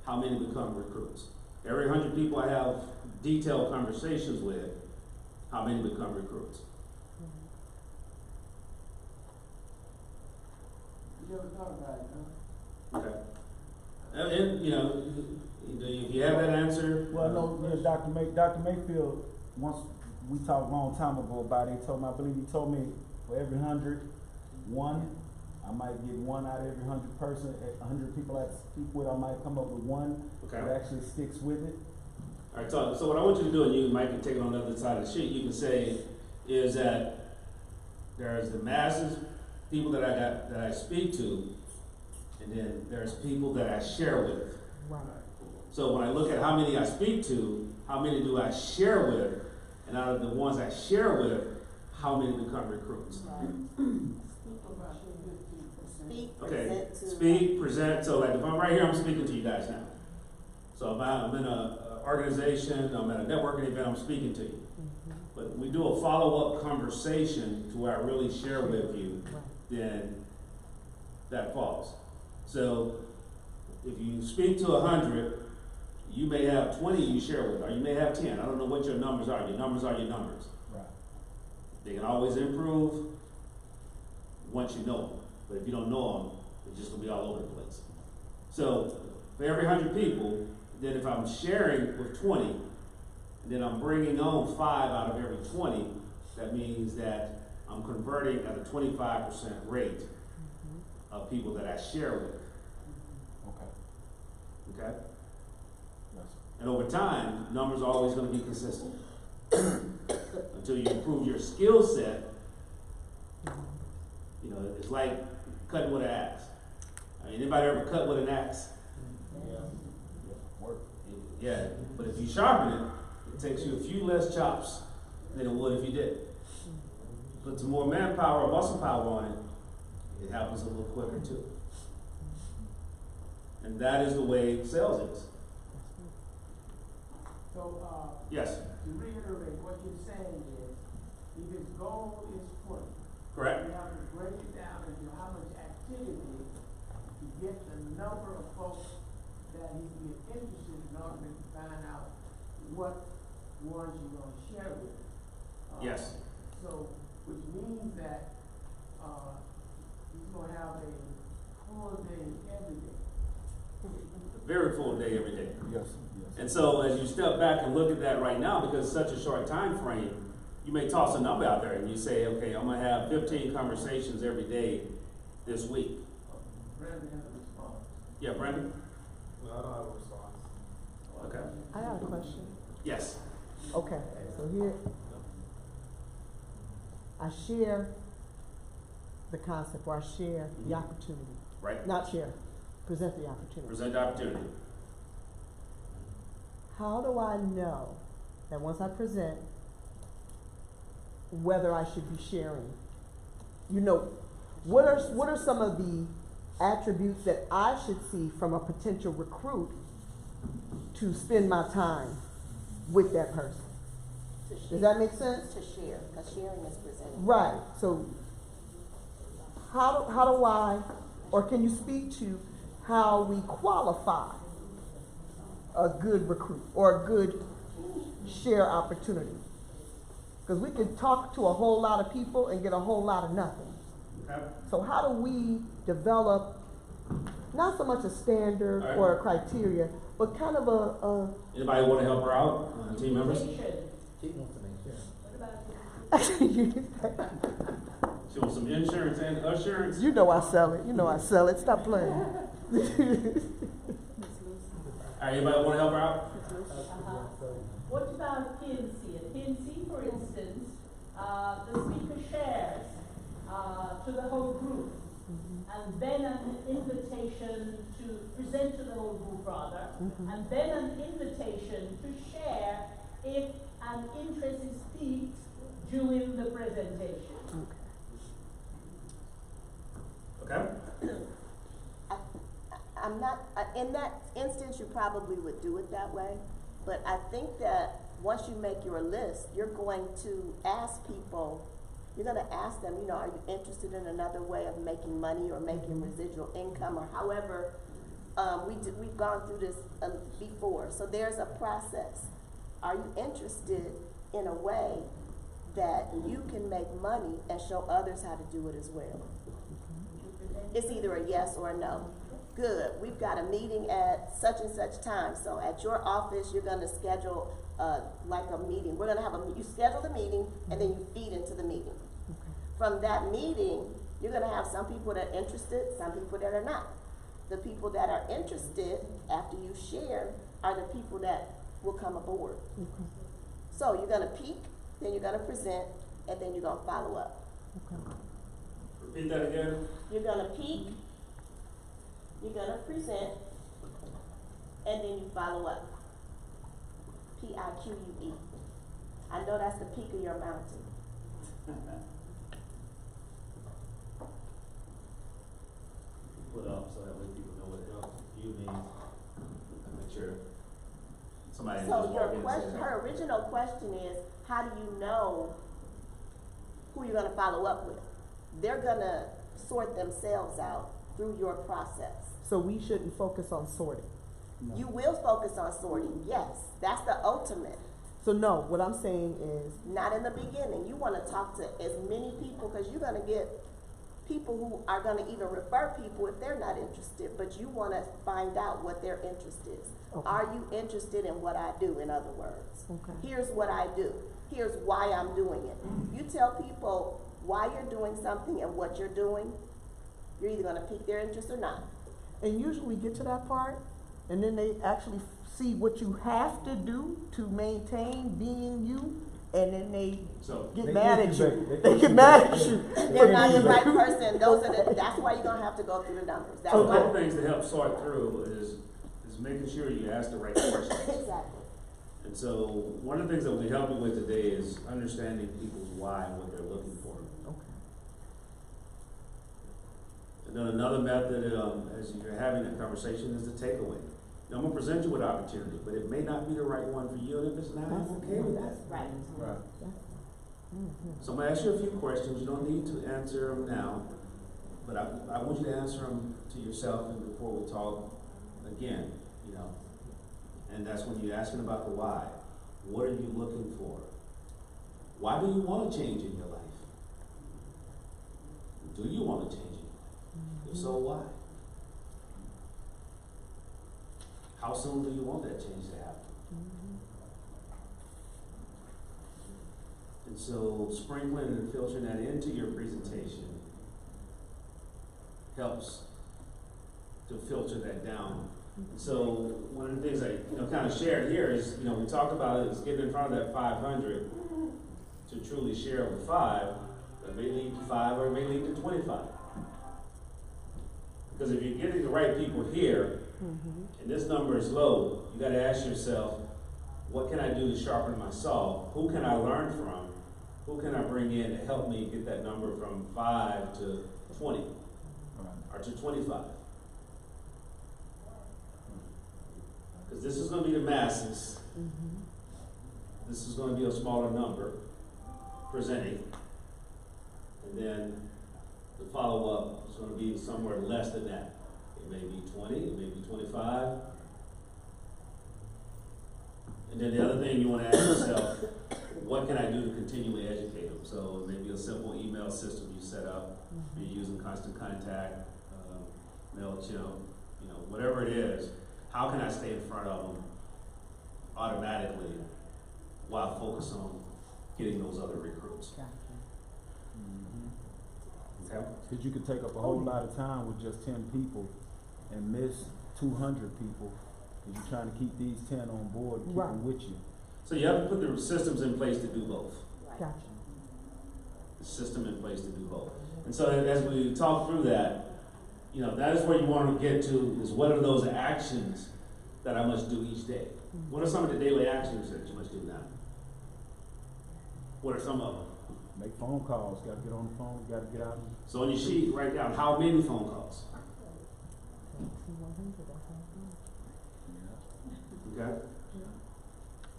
how many become recruits? Every 100 people I have detailed conversations with, how many become recruits? You never thought about it, huh? Okay. And you know, if you have that answer. Well, no, yeah, Dr. Mayfield, once we talked a long time ago about it, I believe he told me for every 100, one, I might get one out of every 100 people I speak with, I might come up with one Okay. that actually sticks with it. All right, so what I want you to do, and you might can take it on the other side of the sheet, you can say, is that there's the masses, people that I speak to, and then there's people that I share with. Right. So when I look at how many I speak to, how many do I share with, and out of the ones I share with, how many become recruits? Speak, Okay, present to. speak, present, so like if I'm right here, I'm speaking to you guys now. So if I'm in a organization, I'm at a networking event, I'm speaking to you. But we do a follow-up conversation to where I really share with you, then that falls. So if you speak to 100, you may have 20 you share with, or you may have 10. I don't know what your numbers are. Your numbers are your numbers. Right. They can always improve once you know them. But if you don't know them, it's just gonna be all over the place. So for every 100 people, then if I'm sharing with 20, and then I'm bringing on 5 out of every 20, that means that I'm converting at a 25% rate of people that I share with. Okay. Okay? Yes. And over time, numbers are always going to be consistent. Until you improve your skill set, you know, it's like cutting with an axe. I mean, anybody ever cut with an axe? Yeah. Work. Yeah, but if you sharpen it, it takes you a few less chops than it would if you did. Put some more manpower or muscle power on it, it happens a little quicker too. And that is the way sales is. So, Yes, to reiterate, what you're saying is, if his goal is 20, correct? you have to break it down into how much activity to get the number of folks that he can get interested in order to find out what ones you're gonna share with. Yes. So, which means that, he's gonna have a full day every day. A very full day every day. Yes. And so as you step back and look at that right now, because it's such a short time frame, you may toss a number out there and you say, okay, I'm gonna have 15 conversations every day this week. Brandon has a response. Yeah, Brandon? Well, I don't have a response. Okay. I got a question. Yes. Okay, so here, I share the concept, or I share the opportunity. Right. Not share, present the opportunity. Present the opportunity. How do I know that once I present, whether I should be sharing? You know, what are some of the attributes that I should see from a potential recruit to spend my time with that person. To share. Does that make sense? To share, because sharing is presenting. Right, so how do I, or can you speak to how we qualify a good recruit or a good share opportunity? Because we can talk to a whole lot of people and get a whole lot of nothing. Okay. So how do we develop not so much a standard or a criteria, but kind of a Anybody want to help her out? Team members? She wants to make sure. She wants some insurance and assurance. You know I sell it. You know I sell it. Stop playing. All right, anybody want to help her out? What about P&C? At P&C, for instance, the speaker shares to the whole group, and then an invitation to present to the whole group, rather, and then an invitation to share if an interest is piqued during the presentation. Okay. I'm not, in that instance, you probably would do it that way, but I think that once you make your list, you're going to ask people, you're gonna ask them, you know, are you interested in another way of making money or making residual income, or however, we've gone through this before, so there's a process. Are you interested in a way that you can make money and show others how to do it as well? It's either a yes or a no. Good, we've got a meeting at such and such time, so at your office, you're gonna schedule, like a meeting. We're gonna have you schedule the meeting, and then you feed into the meeting. From that meeting, you're gonna have some people that are interested, some people that are not. The people that are interested, after you share, are the people that will come aboard. So you're gonna peak, then you're gonna present, and then you're gonna follow up. Repeat that again. You're gonna peak, you're gonna present, and then you follow up. PIQUE. I know that's the peak of your mountain. Put up so that way people know what you means. And make sure somebody So just your walk in and question, say, her original question is, how do you know who you're gonna follow up with? They're gonna sort themselves out through your process. So we shouldn't focus on sorting. You will focus on sorting, yes, that's the ultimate. So no, what I'm saying is, Not in the beginning. You wanna talk to as many people, cause you're gonna get people who are gonna even refer people if they're not interested, but you wanna find out what their interest is. Okay. Are you interested in what I do, in other words? Okay. Here's what I do. Here's why I'm doing it. You tell people why you're doing something and what you're doing, you're either gonna pique their interest or not. and usually we get to that part, and then they actually see what you have to do to maintain being you, and then they so get They mad at incubate. you. They They get mad at you. They're not the right person. That's why you're gonna have to go through the numbers. That's so why. one of the things to help sort through is making sure you ask the right questions. Exactly. And so one of the things that we help you with today is understanding people's why and what they're looking for. Okay. And then another method, as you're having that conversation, is the takeaway. Now, I'm gonna present you with opportunity, but it may not be the right one for you, and if it's not, I'm okay with that. Right. Right. So I'm gonna ask you a few questions. You don't need to answer them now, but I want you to answer them to yourself and before we talk again, you know. And that's when you're asking about the why. What are you looking for? Why do you want to change in your life? Do you want to change in your life? If so, why? How soon do you want that change to happen? And so sprinkling and filtering that into your presentation helps to filter that down. So one of the things I kind of shared here is, we talked about is getting in front of that 500 to truly share with 5. It may lead to 5 or it may lead to 25. Because if you're getting the right people here, and this number is low, you got to ask yourself, what can I do to sharpen my saw? Who can I learn from? Who can I bring in to help me get that number from 5 to 20 or to 25? Because this is going to be the masses. this is gonna be a smaller number presenting. And then the follow-up is gonna be somewhere less than that. It may be 20, it may be 25. And then the other thing you wanna ask yourself, what can I do to continually educate them? So maybe a simple email system you set up, you're using Constant Contact, MailChimp, you know, whatever it is, how can I stay in front of them automatically while focused on getting those other recruits? Okay? Cause you could take up a whole lot of time with just 10 people and miss 200 people, cause you're trying to keep these 10 on board, keep Right. them with you. So you have to put the systems in place to do both. Gotcha. The system in place to do both. And so as we talk through that, you know, that is where you want to get to, is what are those actions that I must do each day? What are some of the daily actions that you must do now? What are some of them? Make phone calls, gotta get on the phone, gotta get out. So on your sheet, write down how many phone calls. Okay?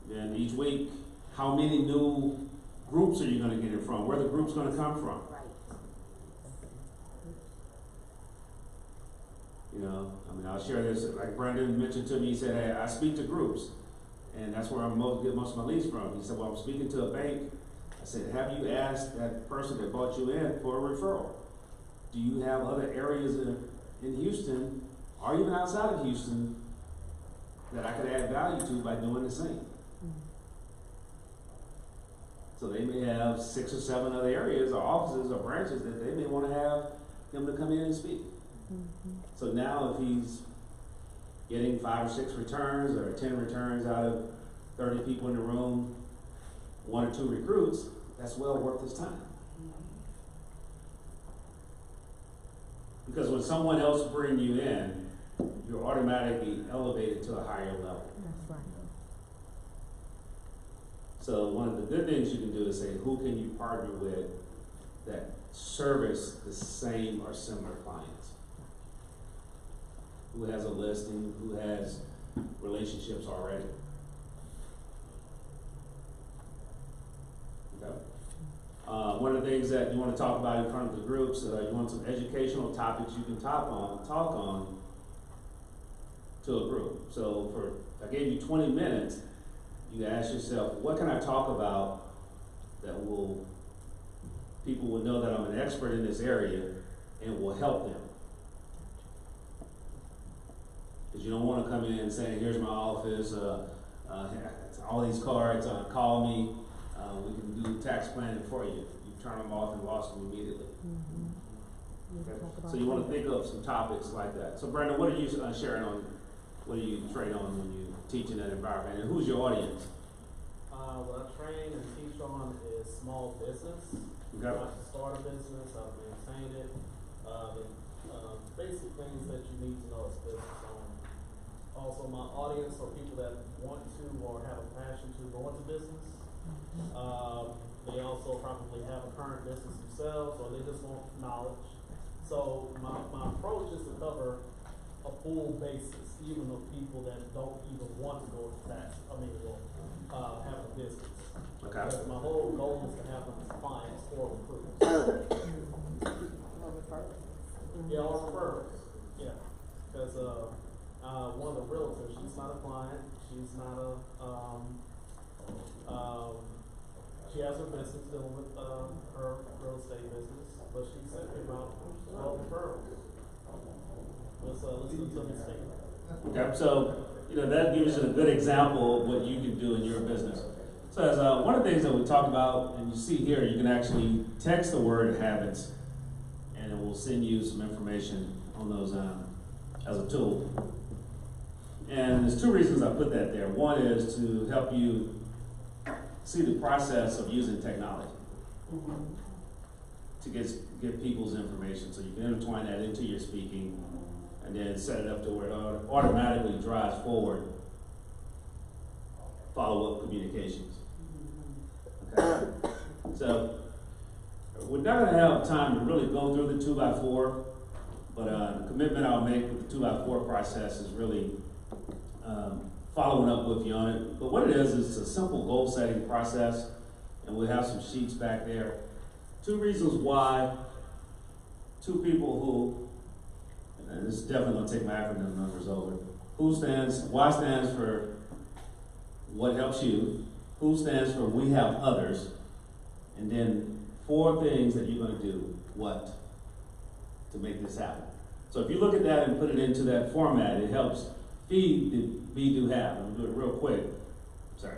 Then each week, how many new groups are you gonna get it from? Where are the groups gonna come from? Right. You know, I mean, I'll share this, like Brandon mentioned to me, he said, hey, I speak to groups, and that's where I get most of my leads from. He said, well, I'm speaking to a bank. I said, have you asked that person that brought you in for a referral? Do you have other areas in Houston, or even outside of Houston, that I could add value to by doing the same? So they may have 6 or 7 other areas or offices or branches that they may want to have him to come in and speak. So now if he's getting 5 or 6 returns or 10 returns out of 30 people in the room, 1 or 2 recruits, that's well worth his time. Because when someone else brings you in, you're automatically elevated to a higher level. That's right. So one of the good things you can do is say, who can you partner with that service the same or similar clients? Who has a listing, who has relationships already? Okay. One of the things that you want to talk about in front of the groups, you want some educational topics you can talk on to a group. So I gave you 20 minutes, you ask yourself, what can I talk about that people will know that I'm an expert in this area and will help them? Because you don't want to come in and say, here's my office, all these cards, call me, we can do tax planning for you. You turn them off and lost them immediately. Okay? So you want to think of some topics like that. So Brandon, what are you sharing on? What do you train on when you teach in that environment? And who's your audience? What I train and teach on is small business. Okay. How to start a business, how to maintain it, the basic things that you need to know as business owner. Also, my audience are people that want to or have a passion to go into business. They also probably have a current business themselves, or they just want knowledge. So my approach is to cover a full basis, even of people that don't even want to go into tax. Have a business. Okay. Because my whole goal is to have them as clients or recruiters. Yeah, or referrals. Yeah, because one of the realtors, she's not a client. She's not she has her business dealing with her real estate business, but she's simply about 12 referrals. Let's listen to this thing. Okay, so that gives you a good example of what you can do in your business. So as one of the things that we talk about, and you see here, you can actually text the word habits, and it will send you some information on those as a tool. And there's 2 reasons I put that there. One is to help you see the process of using technology to get people's information, so you can intertwine that into your speaking, and then set it up to where it automatically drives forward follow-up communications. Okay? So we're not going to have time to really go through the 2x4, but the commitment I'll make with the 2x4 process is really following up with you on it. But what it is it's a simple goal setting process, and we'll have some sheets back there. 2 reasons why 2 people who, and this is definitely gonna take my acronym numbers over. Y stands for what helps you, who stands for we have others, and then 4 things that you're gonna do, what, to make this happen. So if you look at that and put it into that format, it helps feed the be, do, have. I'm gonna do it real quick. Sorry.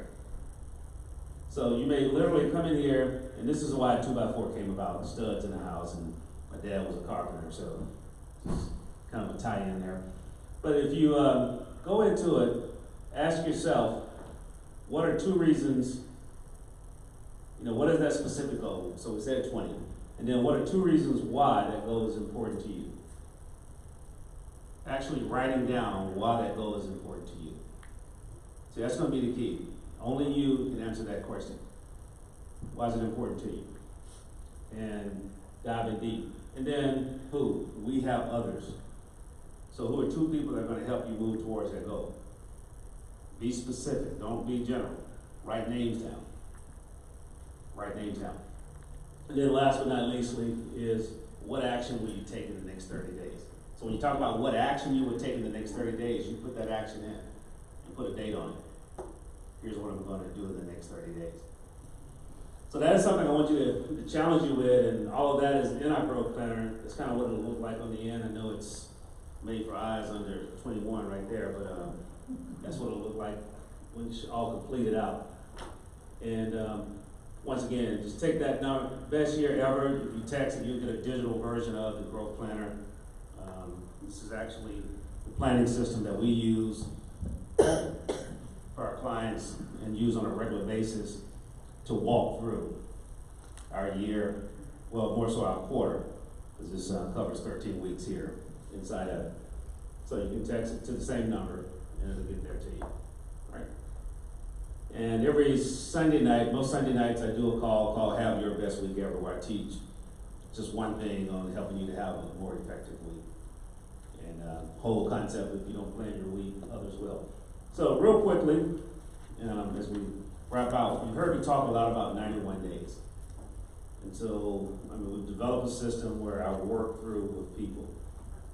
So you may literally come in here, and this is why 2x4 came about, studs in the house, and my dad was a carpenter, so just kind of a tie-in there. But if you go into it, ask yourself, what are 2 reasons, what is that specific goal? So we said 20. And then what are 2 reasons why that goal is important to you? Actually writing down why that goal is important to you. See, that's going to be the key. Only you can answer that question. Why is it important to you? And dive in deep. And then who? We have others. So who are 2 people that are going to help you move towards that goal? Be specific. Don't be general. Write names down. Write names down. And then last but not leastly is what action will you take in the next 30 days? So when you talk about what action you would take in the next 30 days, you put that action in and put a date on it. Here's what I'm going to do in the next 30 days. So that is something I want you to challenge you with, and all of that is in our growth planner. That's kind of what it'll look like on the end. I know it's made for eyes under 21 right there, but that's what it'll look like when you all complete it out. And once again, just take that number, best year ever. If you text it, you'll get a digital version of the growth planner. This is actually the planning system that we use for our clients and use on a regular basis to walk through our year, well, more so our quarter, because this covers 13 weeks here inside of it. So you can text it to the same number and it'll get there to you, right? And every Sunday night, most Sunday nights, I do a call called Have Your Best Week Ever, where I teach just one thing on helping you to have a more effective week. And whole concept, if you don't plan your week, others will. So real quickly, as we wrap out, you heard me talk a lot about 91 days. And so, we've developed a system where I work through with people.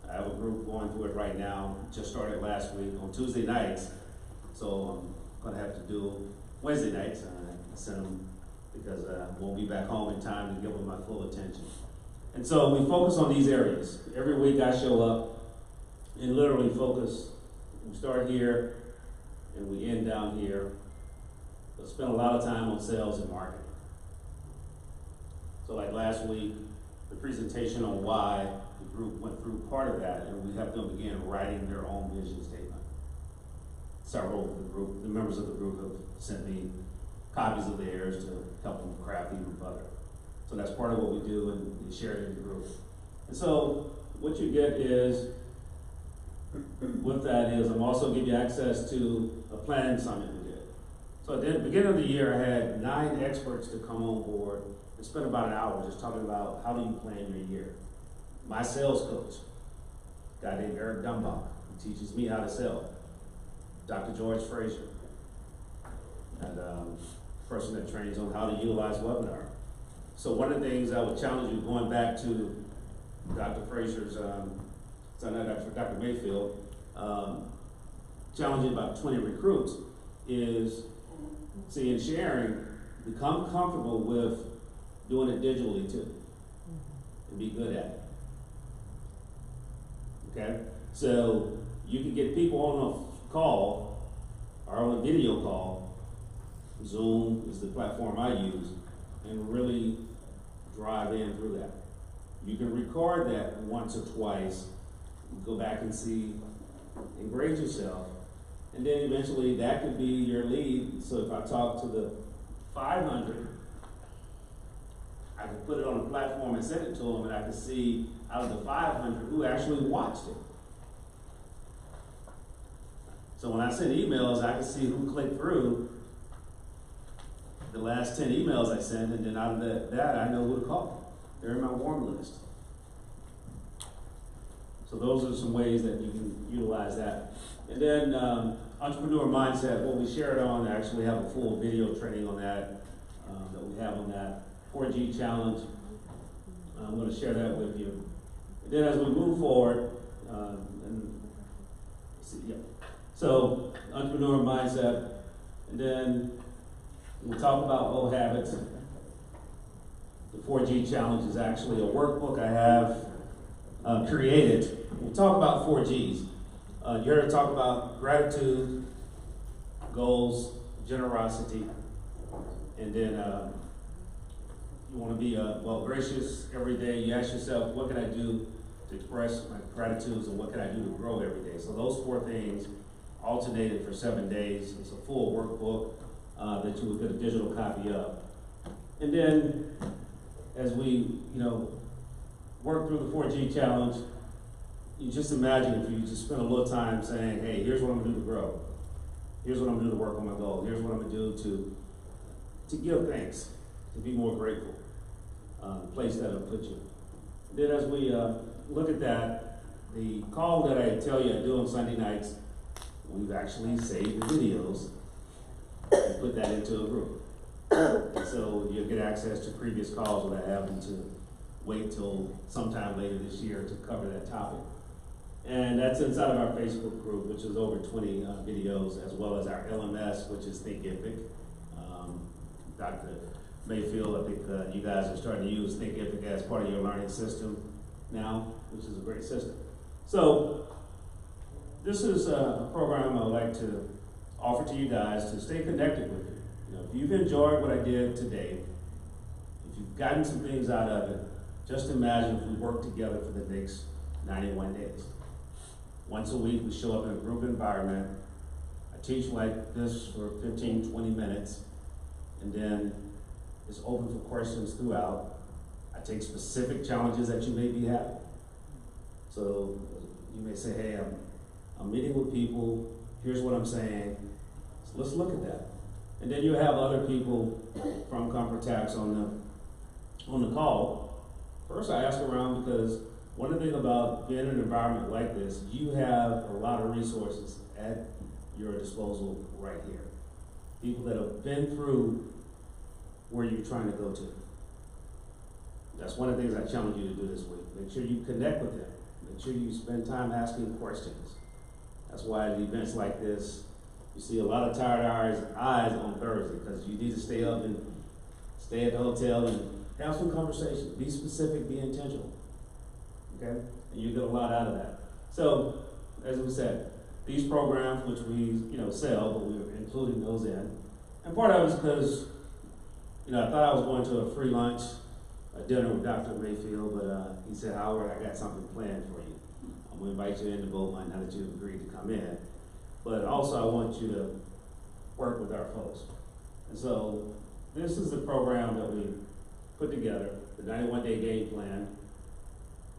I have a group going through it right now, just started last week on Tuesday nights. So I'm gonna have to do Wednesday nights. I send them because I won't be back home in time to give them my full attention. And so we focus on these areas. Every week I show up and literally focus. We start here and we end down here. But spend a lot of time on sales and marketing. So like last week, the presentation on why, the group went through part of that, and we helped them begin writing their own vision statement. Several of the group, the members of the group have sent me copies of theirs to help them craft even further. So that's part of what we do, and we share it in the group. And so what you get is, with that is, I'm also giving you access to a planning summit we did. So at the beginning of the year, I had 9 experts to come on board and spend about an hour just talking about how do you plan your year. My sales coach, a guy named Eric Dumbach, who teaches me how to sell. Dr. George Frazier, and person that trains on how to utilize webinar. So one of the things I would challenge you, going back to Dr. Frazier's, Dr. Mayfield, challenging about 20 recruits is, see, in sharing, become comfortable with doing it digitally too, and be good at it. Okay? So you can get people on a call or on a video call. Zoom is the platform I use, and really drive in through that. You can record that once or twice, go back and see, and grade yourself, and then eventually that could be your lead. So if I talk to the 500, I can put it on a platform and send it to them, and I can see out of the 500 who actually watched it. So when I send emails, I can see who clicked through the last 10 emails I sent, and then out of that I know who to call. They're in my warm list. So those are some ways that you can utilize that. And then entrepreneur mindset, what we shared on, I actually have a full video training on that, that we have on that 4G challenge. I'm gonna share that with you. And then as we move forward, so entrepreneur mindset, and then we'll talk about old habits. The 4G challenge is actually a workbook I have created. We'll talk about 4Gs. You heard us talk about gratitude, goals, generosity, and then you want to be gracious every day. You ask yourself, what can I do to express my gratitude, and what can I do to grow every day? So those 4 things alternated for 7 days. It's a full workbook that you will get a digital copy of. And then as we, work through the 4G challenge, you just imagine if you just spend a little time saying, hey, here's what I'm gonna do to grow. Here's what I'm gonna do to work on my goal. Here's what I'm gonna do to give thanks, to be more grateful, the place that it'll put you. Then as we look at that, the call that I tell you I do on Sunday nights, we've actually saved the videos and put that into a group. So you'll get access to previous calls without having to wait till sometime later this year to cover that topic. And that's inside of our Facebook group, which is over 20 videos, as well as our LMS, which is Thinkific. Dr. Mayfield, I think you guys are starting to use Thinkific as part of your learning system now, which is a great system. So this is a program I would like to offer to you guys to stay connected with you. If you've enjoyed what I did today, if you've gotten some things out of it, just imagine if we work together for the next 91 days. Once a week, we show up in a group environment. I teach like this for 15, 20 minutes, and then it's open for questions throughout. I take specific challenges that you may be having. So you may say, hey, I'm meeting with people, here's what I'm saying, so let's look at that. And then you have other people from Comfort Tax on the call. First, I ask around because one of the things about being in an environment like this, you have a lot of resources at your disposal right here. People that have been through where you're trying to go to. That's one of the things I challenge you to do this week. Make sure you connect with them. Make sure you spend time asking questions. That's why at events like this, you see a lot of tired eyes on Thursday, because you need to stay up and stay at the hotel and have some conversation. Be specific, be intentional. Okay? And you get a lot out of that. So, as we said, these programs, which we sell, but we're including those in. And part of it is because, I thought I was going to a free lunch, a dinner with Dr. Mayfield, but he said, Howard, I got something planned for you. I'm going to invite you into Beaumont now that you've agreed to come in. But also I want you to work with our folks. And so this is the program that we put together, the 91-day game plan.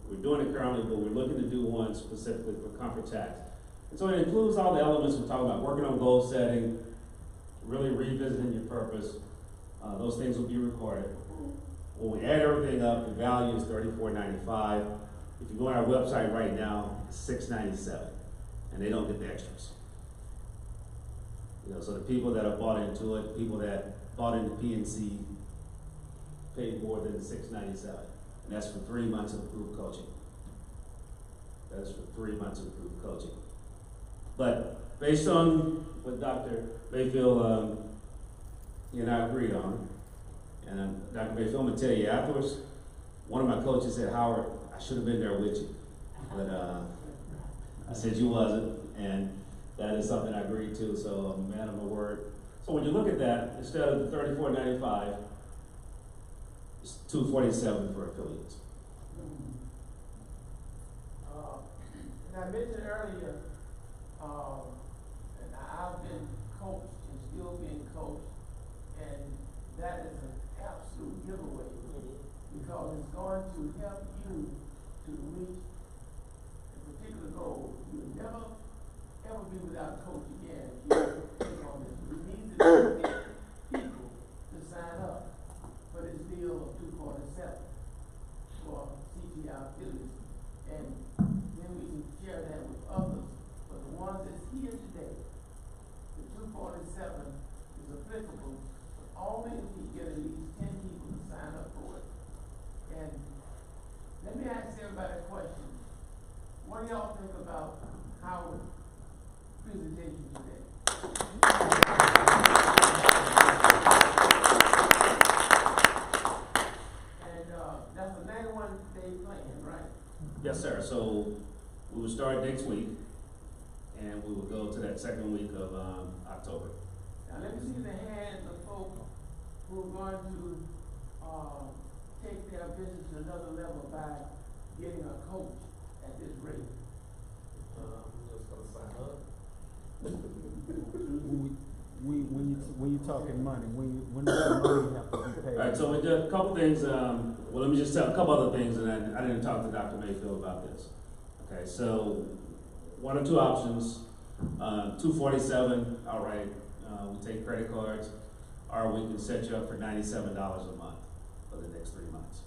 We're doing it currently, but we're looking to do one specifically for Comfort Tax. And so it includes all the elements we're talking about, working on goal setting, really revisiting your purpose. Those things will be recorded. When we add everything up, the value is $34.95. If you go on our website right now, it's $6.97, and they don't get the extras. So the people that have bought into it, people that bought into PNC, paid more than $6.97, and that's for 3 months of group coaching. That is for 3 months of group coaching. But based on what Dr. Mayfield and I agreed on, and Dr. Mayfield, I'm gonna tell you afterwards, one of my coaches said, Howard, I should have been there with you, but I said you wasn't, and that is something I agreed to, so I'm a man of my word. So when you look at that, instead of the $34.95, it's $247 for affiliates. And I mentioned earlier, and I've been coached and still being coached, and that is an absolute giveaway because it's going to help you to reach a particular goal. You'll never ever be without a coach again if you take on this. We need to get people to sign up for this deal of 247 for CTI affiliates, and then we can share that with others. But the ones that's here today, always we get at least 10 people to sign up for it. And let me ask everybody a question. What do y'all think about Howard's presentation today? And that's a 91-day plan, right? Yes, sir. So we will start next week, and we will go to that second week of October. Now let me see the hands of folks who are going to take their business to another level by getting a coach at this rate. I'm just gonna sign up. When you talking money, when does the money have to be paid? All right, so we did a couple things. Well, let me just tell a couple other things, and I didn't talk to Dr. Mayfield about this. Okay, so one or two options, $247 outright. We take credit cards, or we can set you up for $97 a month for the next 3 months.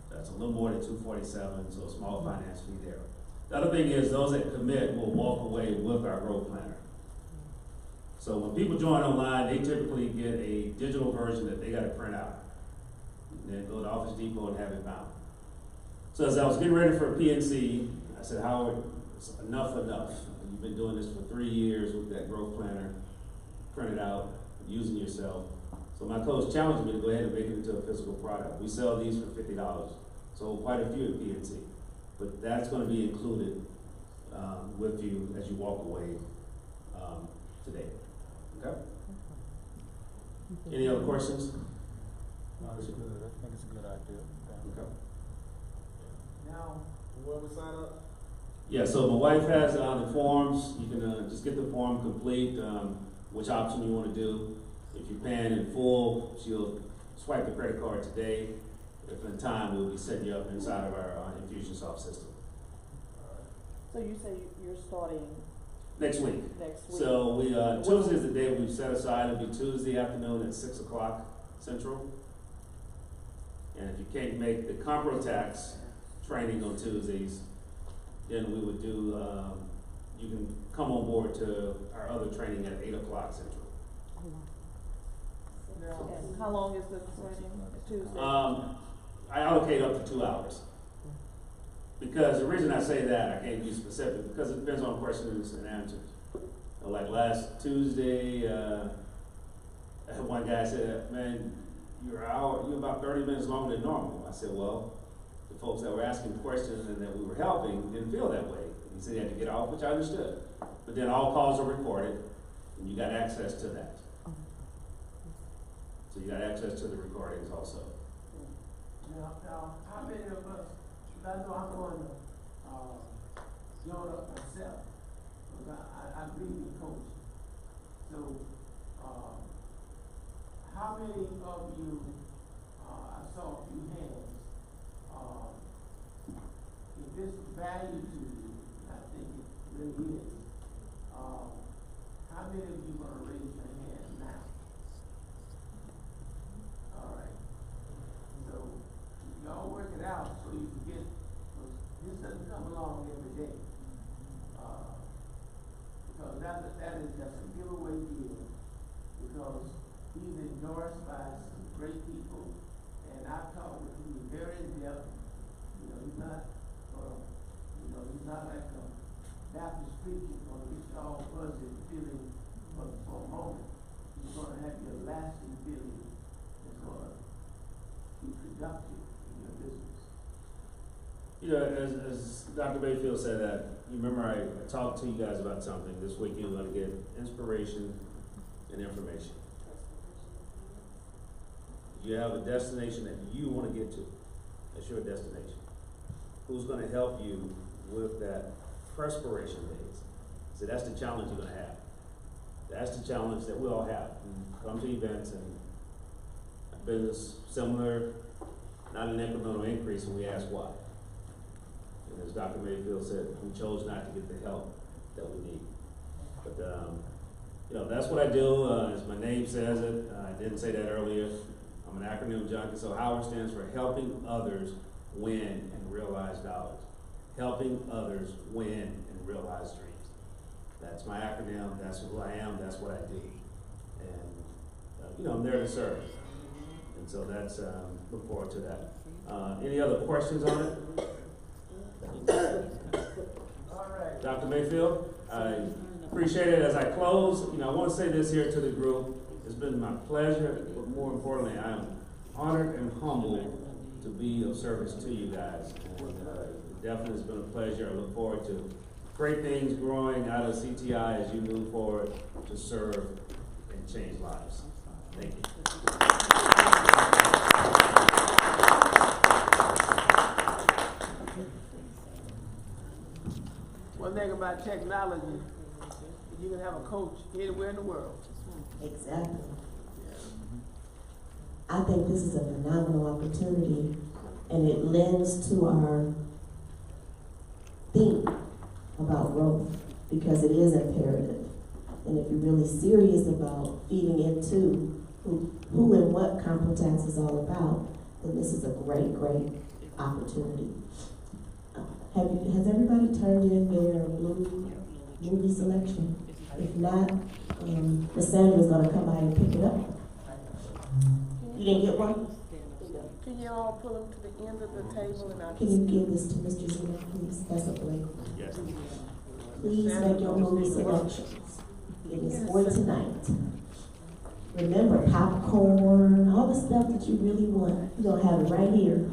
That's a little more than $247, so a small finance fee there. The other thing is those that commit will walk away with our growth planner. So when people join online, they typically get a digital version that they got to print out. And then go to Office Depot and have it bound. So as I was getting ready for PNC, I said, Howard, it's enough. You've been doing this for 3 years with that growth planner, print it out, using yourself. So my coach challenged me to go ahead and make it into a physical product. We sell these for $50. So quite a few at PNC. But that's going to be included with you as you walk away today. Okay? Any other questions? No, it's good. I think it's a good idea. Okay. Now, Where we sign up? Yeah, so my wife has the forms. You can just get the form complete, which option you want to do. If you're paying in full, she'll swipe the credit card today. If in time, we'll be setting you up inside of our Infusionsoft system. So you say you're starting Next week. next week? So we Tuesday is the day we've set aside. It'll be Tuesday afternoon at 6 o'clock Central. And if you can't make the Compro Tax training on Tuesdays, then we would do, you can come on board to our other training at 8 o'clock Central. And how long is the training? Tuesday? I allocate up to 2 hours. Because the reason I say that, I can't be specific, because it depends on questions and answers. Like last Tuesday, I had one guy said, man, you're about 30 minutes longer than normal. I said, well, the folks that were asking questions and that we were helping didn't feel that way. He said he had to get off, which I understood. But then all calls are recorded, and you got access to that. So you got access to the recordings also. now, how many of us, because I know I'm going to join up myself, because I believe in coaching. So, how many of you, I saw a few hands, if this is value to you, I think it really is, how many of you are going to raise your hand now? All right. So y'all work it out so you can get, this doesn't come along every day. Because that is just a giveaway deal, because he's endorsed by some great people, and I've talked with him very in depth. You know, he's not like a Baptist preacher going to get you all fuzzy and feeling for a moment. He's going to have you a lasting feeling that's going to be productive in your business. You know, as Dr. Mayfield said that, you remember I talked to you guys about something. This week you're going to get inspiration and information. You have a destination that you want to get to. That's your destination. Who's going to help you with that perspiration days? So that's the challenge you're going to have. That's the challenge that we all have. Come to events and business similar, not an incremental increase, and we ask why. And as Dr. Mayfield said, we chose not to get the help that we need. But you know, that's what I do. As my name says it, I didn't say that earlier. I'm an acronym junkie. So Howard stands for helping others win and realize dollars. Helping others win and realize dreams. That's my acronym. That's who I am. That's what I do. And I'm there to serve. And so that's, look forward to that. Any other questions on it? All right. Dr. Mayfield, I appreciate it. As I close, I want to say this here to the group. It's been my pleasure, but more importantly, I am honored and humbled to be of service to you guys. And it definitely has been a pleasure. I look forward to great things growing out of CTI as you move forward to serve and change lives. Thank you. One thing about technology, you can have a coach anywhere in the world. Exactly. I think this is a phenomenal opportunity, and it lends to our theme about growth, because it is imperative. And if you're really serious about feeding into who and what CompoTax is all about, then this is a great, great opportunity. Has everybody turned in their movie selection? If not, Cassandra's gonna come by and pick it up. You didn't get one? Can you all pull them to the end of the table and I'll Can you give this to Mr. Zuma, please? That's a blink. Yes. Please make your movie selections. It is for tonight. Remember, popcorn, all the stuff that you really want, you're gonna have it right here